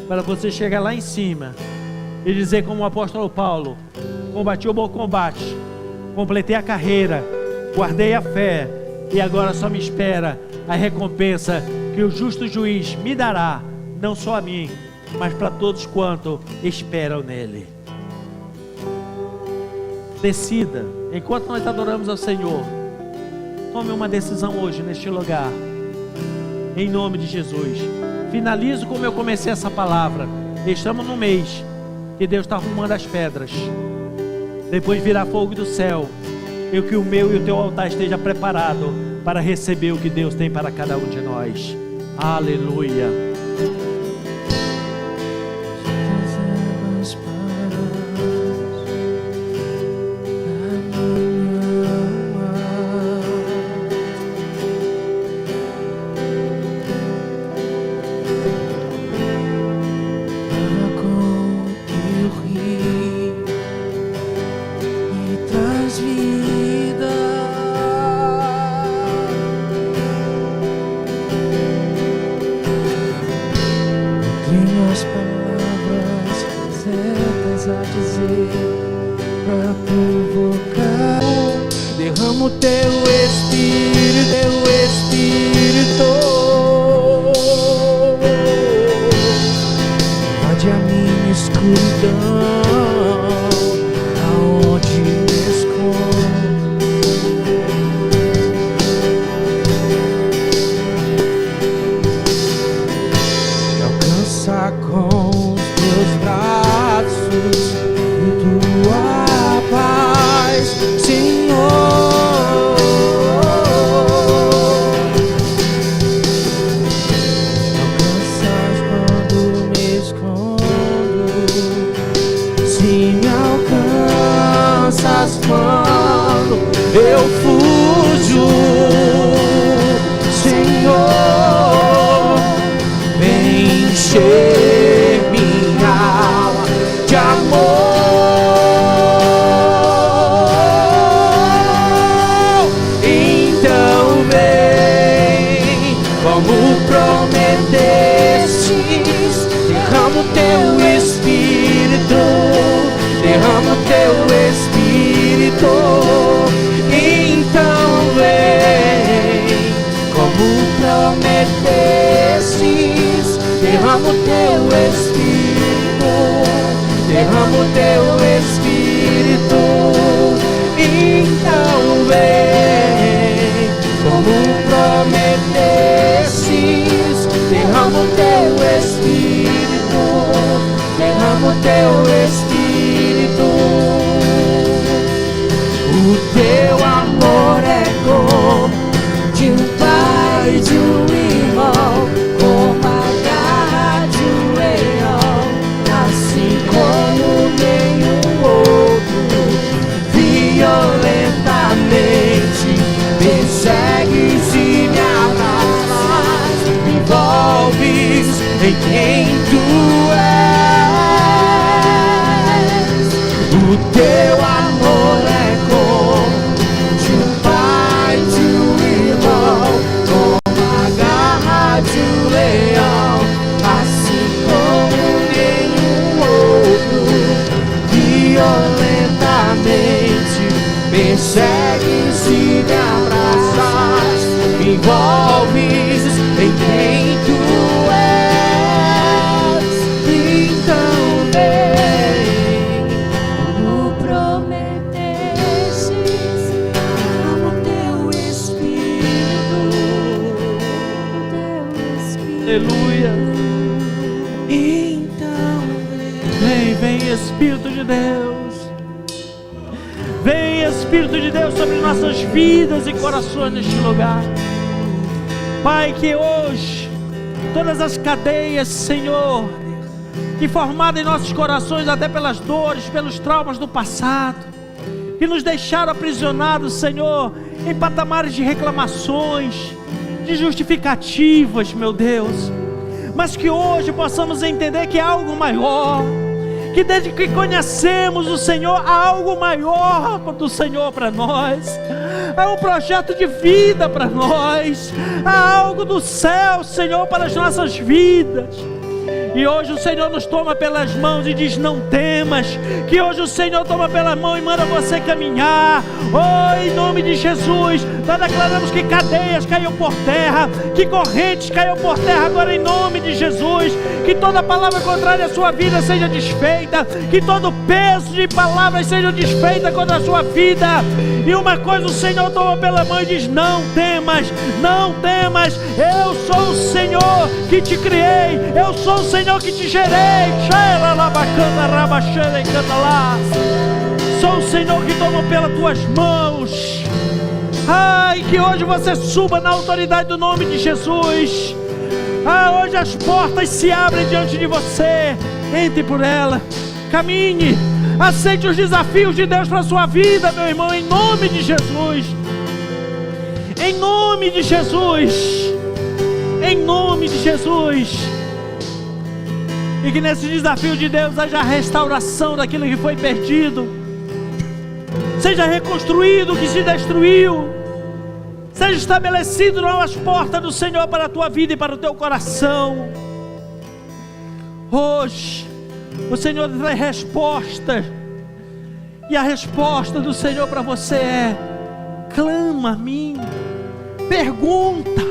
Speaker 1: para você chegar lá em cima e dizer como o apóstolo Paulo: combati o bom combate, completei a carreira, guardei a fé, e agora só me espera a recompensa que o justo juiz me dará, não só a mim, mas para todos quanto esperam nele. Decida, enquanto nós adoramos ao Senhor, tome uma decisão hoje neste lugar, em nome de Jesus. Finalizo como eu comecei essa palavra. Estamos no mês que Deus está arrumando as pedras, depois virá fogo do céu, e que o meu e o teu altar esteja preparado para receber o que Deus tem para cada um de nós. Aleluia.
Speaker 2: Derrama o teu Espírito,
Speaker 1: derrama o teu Espírito, derrama o teu Espírito. Então vem, como prometestes, derrama o teu Espírito, derrama o teu Espírito. Então vem, como prometestes, derrama o teu Espírito, derrama o teu Espírito. O teu amor é como de um pai e de um irmão, como a garra de um leão, assim como nenhum outro. Violentamente me segues e me abraças, me envolves em quem tu és. O teu amor é como de um pai e de um irmão, como a garra de um leão, assim como nenhum outro. Violentamente me segues e me abraças, me envolves em quem tu és. Então vem, como prometestes, derrama o teu Espírito, aleluia. Então vem Espírito de Deus. Vem Espírito de Deus sobre nossas vidas e corações neste lugar. Pai, que hoje todas as cadeias, Senhor, que formadas em nossos corações até pelas dores, pelos traumas do passado, que nos deixaram aprisionados, Senhor, em patamares de reclamações, de justificativas, meu Deus, mas que hoje possamos entender que há algo maior, que desde que conhecemos o Senhor, há algo maior do Senhor para nós, há um projeto de vida para nós, há algo do céu, Senhor, para as nossas vidas. E hoje o Senhor nos toma pelas mãos e diz: não temas. Que hoje o Senhor toma pela mão e manda você caminhar. Oh, em nome de Jesus, nós declaramos que cadeias caiam por terra, que correntes caiam por terra agora em nome de Jesus. Que toda palavra contrária à sua vida seja desfeita, que todo peso de palavras seja desfeita contra a sua vida. E uma coisa o Senhor toma pela mão e diz: não temas, não temas. Eu sou o Senhor que te criei, eu sou o Senhor que te gerei. Sou o Senhor que toma pelas tuas mãos. Ai, que hoje você suba na autoridade do nome de Jesus. Hoje as portas se abrem diante de você. Entre por ela, caminhe, aceite os desafios de Deus para a sua vida, meu irmão, em nome de Jesus. Em nome de Jesus. Em nome de Jesus. E que nesse desafio de Deus haja a restauração daquilo que foi perdido, seja reconstruído o que se destruiu, seja estabelecido novas portas do Senhor para a tua vida e para o teu coração. Hoje o Senhor traz respostas, e a resposta do Senhor para você é: clama a mim, pergunta,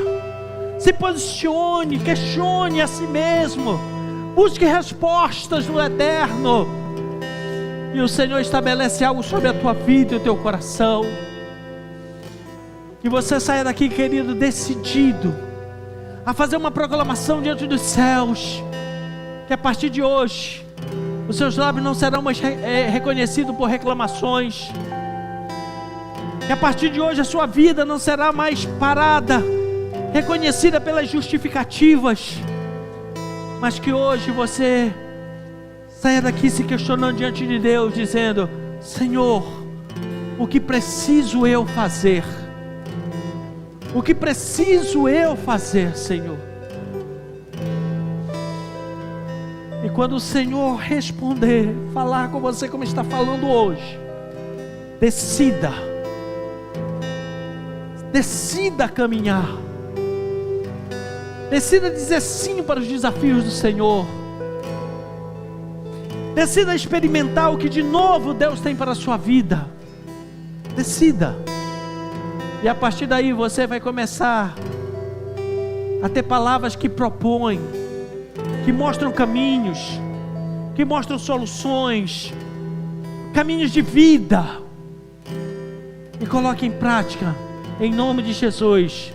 Speaker 1: se posicione, questione a si mesmo, busque respostas no eterno, e o Senhor estabelece algo sobre a tua vida e o teu coração. Que você saia daqui, querido, decidido a fazer uma proclamação diante dos céus, que a partir de hoje os seus lábios não serão mais reconhecidos por reclamações, que a partir de hoje a sua vida não será mais parada, reconhecida pelas justificativas, mas que hoje você saia daqui se questionando diante de Deus, dizendo: Senhor, o que preciso eu fazer? O que preciso eu fazer, Senhor? E quando o Senhor responder, falar com você como está falando hoje, decida caminhar. Decida dizer sim para os desafios do Senhor. Decida experimentar o que de novo Deus tem para a sua vida. Decida. E a partir daí você vai começar a ter palavras que propõem, que mostram caminhos, que mostram soluções, caminhos de vida. E coloque em prática, em nome de Jesus.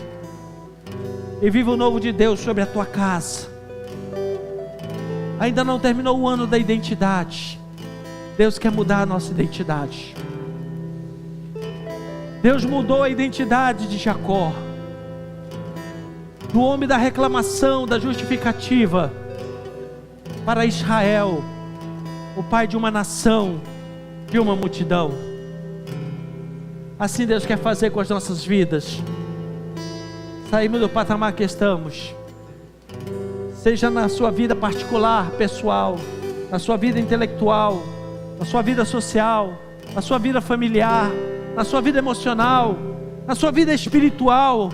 Speaker 1: E viva o novo de Deus sobre a tua casa. Ainda não terminou o ano da identidade. Deus quer mudar a nossa identidade. Deus mudou a identidade de Jacó, do homem da reclamação, da justificativa, para Israel, o pai de uma nação, de uma multidão. Assim Deus quer fazer com as nossas vidas. Saímos do patamar que estamos, seja na sua vida particular, pessoal, na sua vida intelectual, na sua vida social, na sua vida familiar, na sua vida emocional, na sua vida espiritual.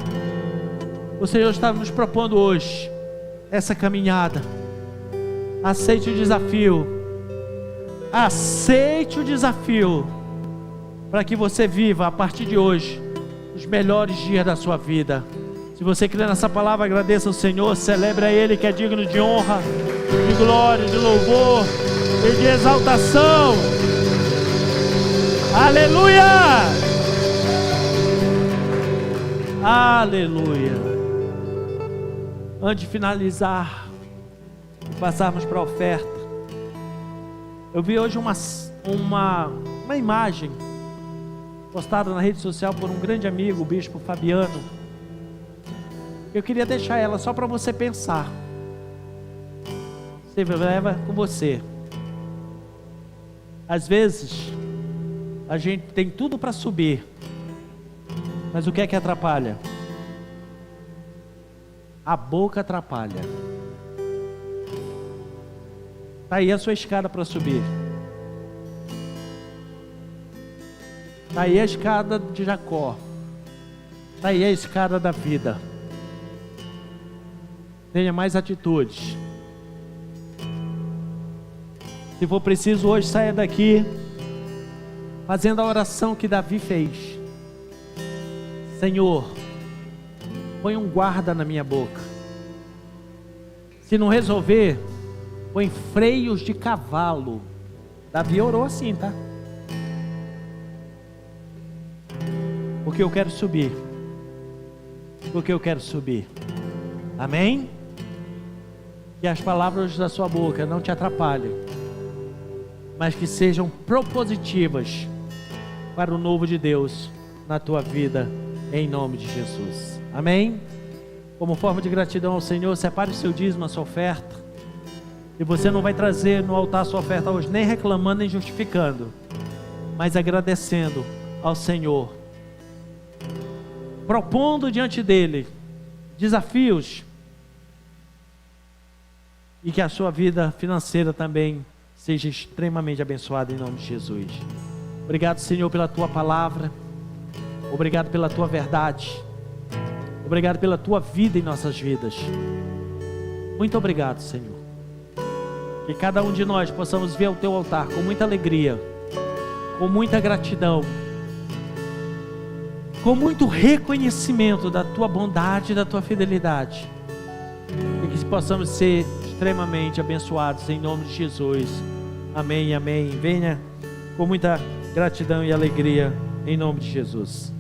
Speaker 1: O Senhor está nos propondo hoje essa caminhada. Aceite o desafio. Aceite o desafio, para que você viva a partir de hoje os melhores dias da sua vida. Se você crê nessa palavra, agradeça ao Senhor, celebre a Ele que é digno de honra, de glória, de louvor e de exaltação. Aleluia! Aleluia! Antes de finalizar e passarmos para a oferta, eu vi hoje uma imagem postada na rede social por um grande amigo, o bispo Fabiano. Eu queria deixar ela só para você pensar. Você leva com você. Às vezes a gente tem tudo para subir, mas o que é que atrapalha? A boca atrapalha. Está aí a sua escada para subir. Está aí a escada de Jacó. Está aí a escada da vida. Tenha mais atitudes. Se for preciso hoje, saia daqui fazendo a oração que Davi fez. Senhor, põe um guarda na minha boca. Se não resolver, põe freios de cavalo. Davi orou assim, tá? Porque eu quero subir. Porque eu quero subir. Amém? Que as palavras da sua boca não te atrapalhem, mas que sejam propositivas para o novo de Deus na tua vida, em nome de Jesus. Amém? Como forma de gratidão ao Senhor, separe o seu dízimo, a sua oferta. E você não vai trazer no altar a sua oferta hoje, nem reclamando, nem justificando, mas agradecendo ao Senhor, propondo diante dele desafios, e que a sua vida financeira também seja extremamente abençoada em nome de Jesus. Obrigado, Senhor, pela tua palavra. Obrigado pela tua verdade. Obrigado pela tua vida em nossas vidas. Muito obrigado, Senhor. Que cada um de nós possamos ver o teu altar com muita alegria, com muita gratidão, com muito reconhecimento da tua bondade e da tua fidelidade. E que possamos ser extremamente abençoados em nome de Jesus. Amém, amém. Venha com muita gratidão e alegria em nome de Jesus.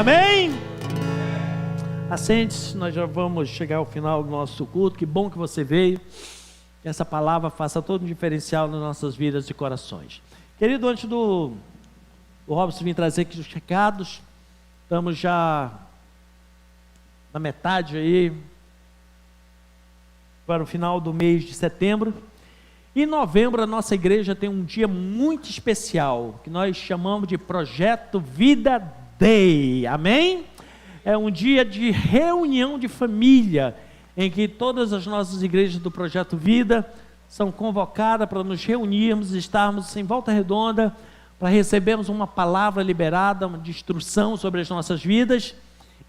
Speaker 1: Amém? Assente-se, nós já vamos chegar ao final do nosso culto. Que bom que você veio. Que essa palavra faça todo um diferencial nas nossas vidas e corações. Querido, antes do Robson vir trazer aqui os recados, estamos já na metade aí, para o final do mês de setembro. Em novembro a nossa igreja tem um dia muito especial, que nós chamamos de Projeto Vida Day, amém? É um dia de reunião de família, em que todas as nossas igrejas do Projeto Vida são convocadas para nos reunirmos, estarmos em volta redonda, para recebermos uma palavra liberada, uma instrução sobre as nossas vidas,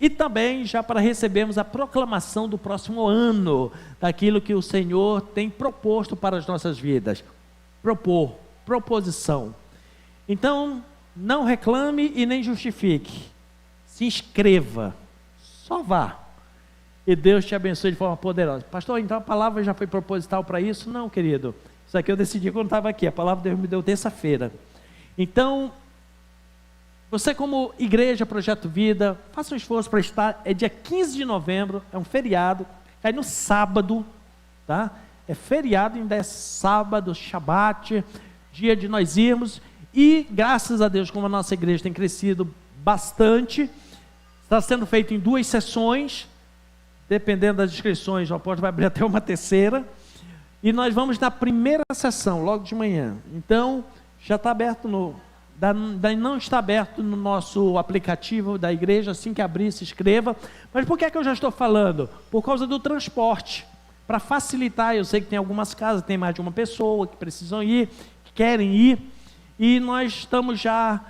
Speaker 1: e também já para recebermos a proclamação do próximo ano, daquilo que o Senhor tem proposto para as nossas vidas. Proposição. Então, não reclame e nem justifique. Se inscreva, só vá. E Deus te abençoe de forma poderosa. Pastor, então a palavra já foi proposital para isso? Não, querido. Isso aqui eu decidi quando estava aqui. A palavra Deus me deu terça-feira. Então, você como igreja, Projeto Vida, faça um esforço para estar. É dia 15 de novembro, é um feriado, cai no sábado, tá? É feriado, ainda é sábado, Shabat, dia de nós irmos. E graças a Deus, como a nossa igreja tem crescido bastante, está sendo feito em 2 sessões, dependendo das inscrições, o apóstolo vai abrir até uma terceira. E nós vamos na primeira sessão, logo de manhã. Então, já está aberto não está aberto no nosso aplicativo da igreja. Assim que abrir, se inscreva. Mas por que é que eu já estou falando? Por causa do transporte, para facilitar. Eu sei que tem algumas casas, tem mais de uma pessoa que precisam ir, que querem ir, e nós estamos já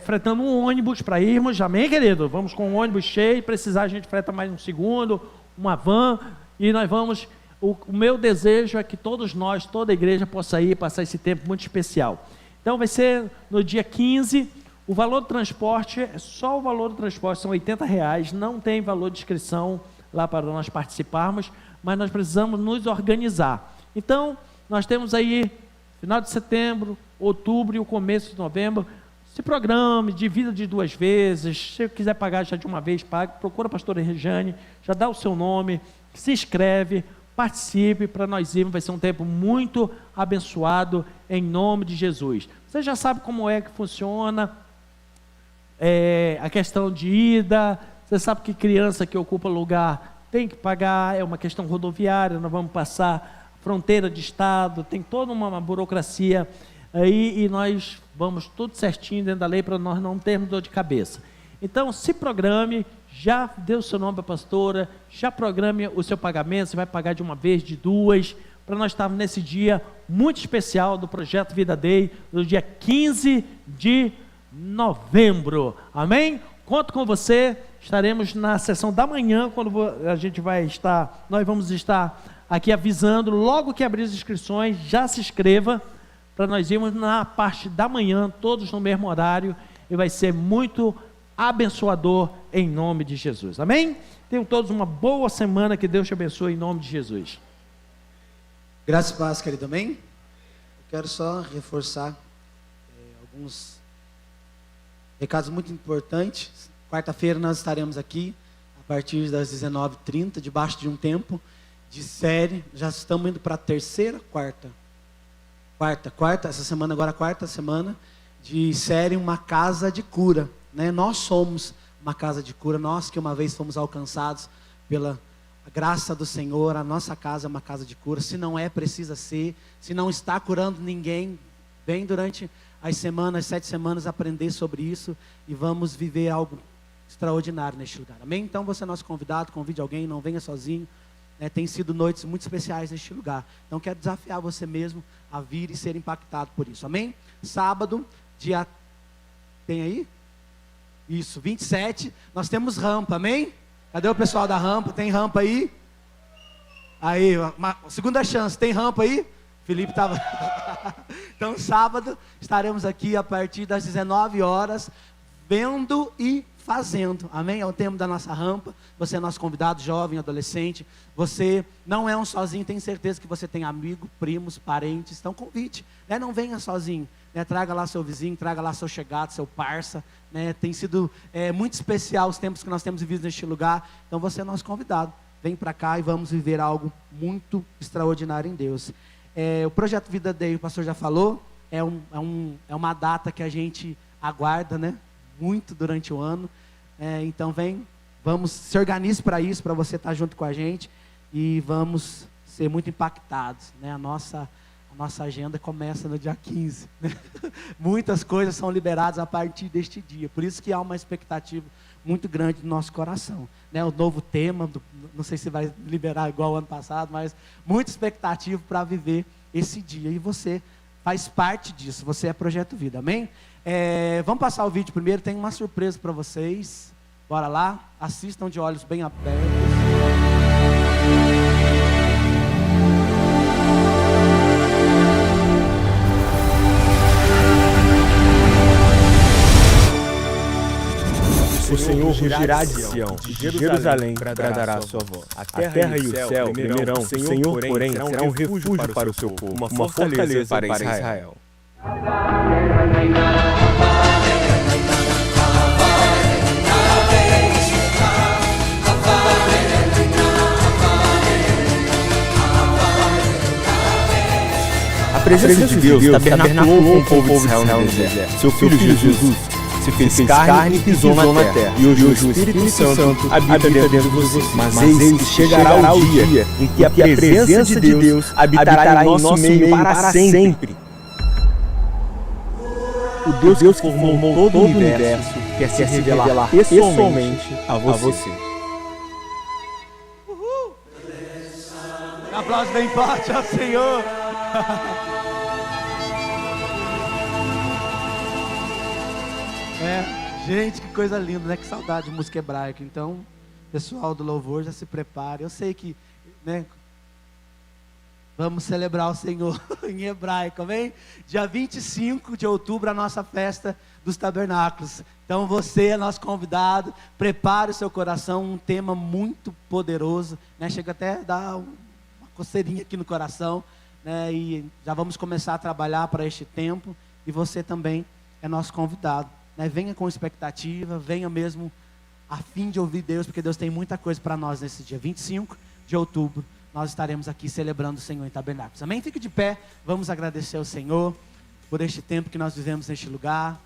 Speaker 1: fretando um ônibus para irmos. Amém, querido? Vamos com um ônibus cheio, precisar a gente freta mais um segundo, uma van, e nós vamos. O meu desejo é que todos nós, toda a igreja possa ir, passar esse tempo muito especial. Então vai ser no dia 15, o valor do transporte, só o valor do transporte são R$80, não tem valor de inscrição lá para nós participarmos, mas nós precisamos nos organizar. Então, nós temos aí, final de setembro, outubro e o começo de novembro, se programe, divida de 2 vezes, se quiser pagar já de uma vez, pague, procura a pastora Rejane, já dá o seu nome, se inscreve, participe para nós irmos, vai ser um tempo muito abençoado em nome de Jesus. Você já sabe como é que funciona a questão de ida, você sabe que criança que ocupa lugar tem que pagar, é uma questão rodoviária, nós vamos passar fronteira de estado, tem toda uma burocracia aí e nós vamos tudo certinho dentro da lei para nós não termos dor de cabeça. Então se programe, já dê o seu nome para a pastora, já programe o seu pagamento, você vai pagar de uma vez, de 2, para nós estarmos nesse dia muito especial do Projeto Vida Day, no dia 15 de novembro, amém? Conto com você, estaremos na sessão da manhã, quando nós vamos estar aqui avisando, logo que abrir as inscrições, já se inscreva, para nós irmos na parte da manhã, todos no mesmo horário, e vai ser muito abençoador em nome de Jesus, amém? Tenham todos uma boa semana, que Deus te abençoe em nome de Jesus.
Speaker 2: Graças e paz, querido, amém? Eu quero só reforçar alguns recados muito importantes. Quarta-feira nós estaremos aqui, a partir das 19h30, debaixo de um tempo de série. Já estamos indo para a terceira, quarta, essa semana agora, a quarta semana de série Uma Casa de Cura. Nós somos uma casa de cura, nós que uma vez fomos alcançados pela graça do Senhor, a nossa casa é uma casa de cura. Se não é, precisa ser. Se não está curando ninguém, vem durante as 7 semanas aprender sobre isso e vamos viver algo extraordinário neste lugar, amém? Então você é nosso convidado, convide alguém, não venha sozinho, tem sido noites muito especiais neste lugar, então quero desafiar você mesmo a vir e ser impactado por isso, amém? Sábado, tem aí? Isso, 27, nós temos rampa, amém? Cadê o pessoal da rampa? Tem rampa aí? Aí, uma segunda chance, tem rampa aí? Felipe estava... Então sábado estaremos aqui a partir das 19 horas, vendo e fazendo, amém? É o tema da nossa rampa. Você é nosso convidado, jovem, adolescente, você não é um sozinho, tenho certeza que você tem amigo, primos, parentes, então convite, não venha sozinho, né? Traga lá seu vizinho, traga lá seu chegado, seu parça, né? Tem sido muito especial os tempos que nós temos vivido neste lugar. Então você é nosso convidado. Vem para cá e vamos viver algo muito extraordinário em Deus. O Projeto Vida Day, o pastor já falou, é uma data que a gente aguarda, né? Muito durante o ano. Então vamos, se organize para isso, para você estar junto com a gente e vamos ser muito impactados, né? A nossa agenda começa no dia 15, né? Muitas coisas são liberadas a partir deste dia, por isso que há uma expectativa muito grande no nosso coração, né? O novo tema, não sei se vai liberar igual o ano passado, mas muita expectativa para viver esse dia, e você faz parte disso, você é Projeto Vida, amém? Vamos passar o vídeo primeiro, tem uma surpresa para vocês, bora lá, assistam de olhos bem abertos.
Speaker 3: O Senhor rugirá de Sião, de Jerusalém, bradará a sua voz. A terra e o céu temerão, o Senhor, porém, será um refúgio para o seu povo, uma fortaleza para Israel. A presença de Deus tabernaculou com o povo de Israel no deserto. Seu filho Jesus se fez carne e pisou na terra. E hoje o Espírito Santo habita dentro de você. Mas eis que chegará o dia em que a presença de Deus habitará em nosso meio para sempre. O Deus que formou todo o universo quer se revelar pessoalmente a você.
Speaker 2: Um aplauso bem forte ao Senhor. Gente, que coisa linda, né? Que saudade de música hebraica. Então, pessoal do louvor, já se prepare. Eu sei que, né? Vamos celebrar o Senhor em hebraico, amém? Dia 25 de outubro, a nossa festa dos tabernáculos. Então, você é nosso convidado. Prepare o seu coração, um tema muito poderoso, né? Chega até a dar uma coceirinha aqui no coração, né? E já vamos começar a trabalhar para este tempo. E você também é nosso convidado. Venha com expectativa, venha mesmo a fim de ouvir Deus, porque Deus tem muita coisa para nós nesse dia 25 de outubro. Nós estaremos aqui celebrando o Senhor em tabernáculos, amém? Fique de pé, vamos agradecer ao Senhor por este tempo que nós vivemos neste lugar.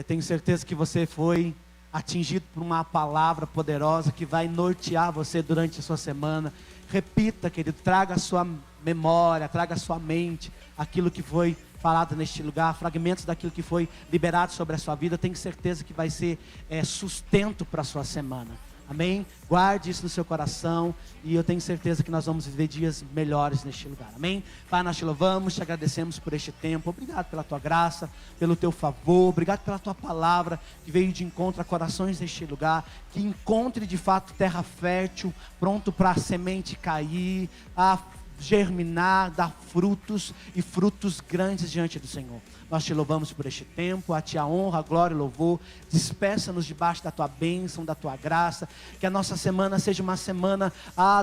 Speaker 2: Tenho certeza que você foi atingido por uma palavra poderosa que vai nortear você durante a sua semana. Repita, querido, traga a sua memória, traga a sua mente aquilo que foi falado neste lugar, fragmentos daquilo que foi liberado sobre a sua vida. Tenho certeza que vai ser sustento para a sua semana, amém? Guarde isso no seu coração e eu tenho certeza que nós vamos viver dias melhores neste lugar, amém? Pai, nós te louvamos, te agradecemos por este tempo, obrigado pela tua graça, pelo teu favor, obrigado pela tua palavra que veio de encontro a corações neste lugar, que encontre de fato terra fértil, pronto para a semente cair, a germinar, dar frutos e frutos grandes diante do Senhor. Nós te louvamos por este tempo, a ti a honra, a glória e o louvor. Despeça-nos debaixo da tua bênção, da tua graça, que a nossa semana seja uma semana,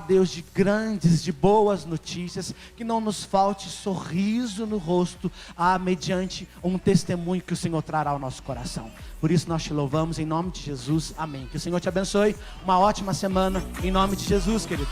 Speaker 2: Deus, de grandes, de boas notícias, que não nos falte sorriso no rosto, mediante um testemunho que o Senhor trará ao nosso coração. Por isso nós te louvamos em nome de Jesus, amém. Que o Senhor te abençoe, uma ótima semana em nome de Jesus, querido.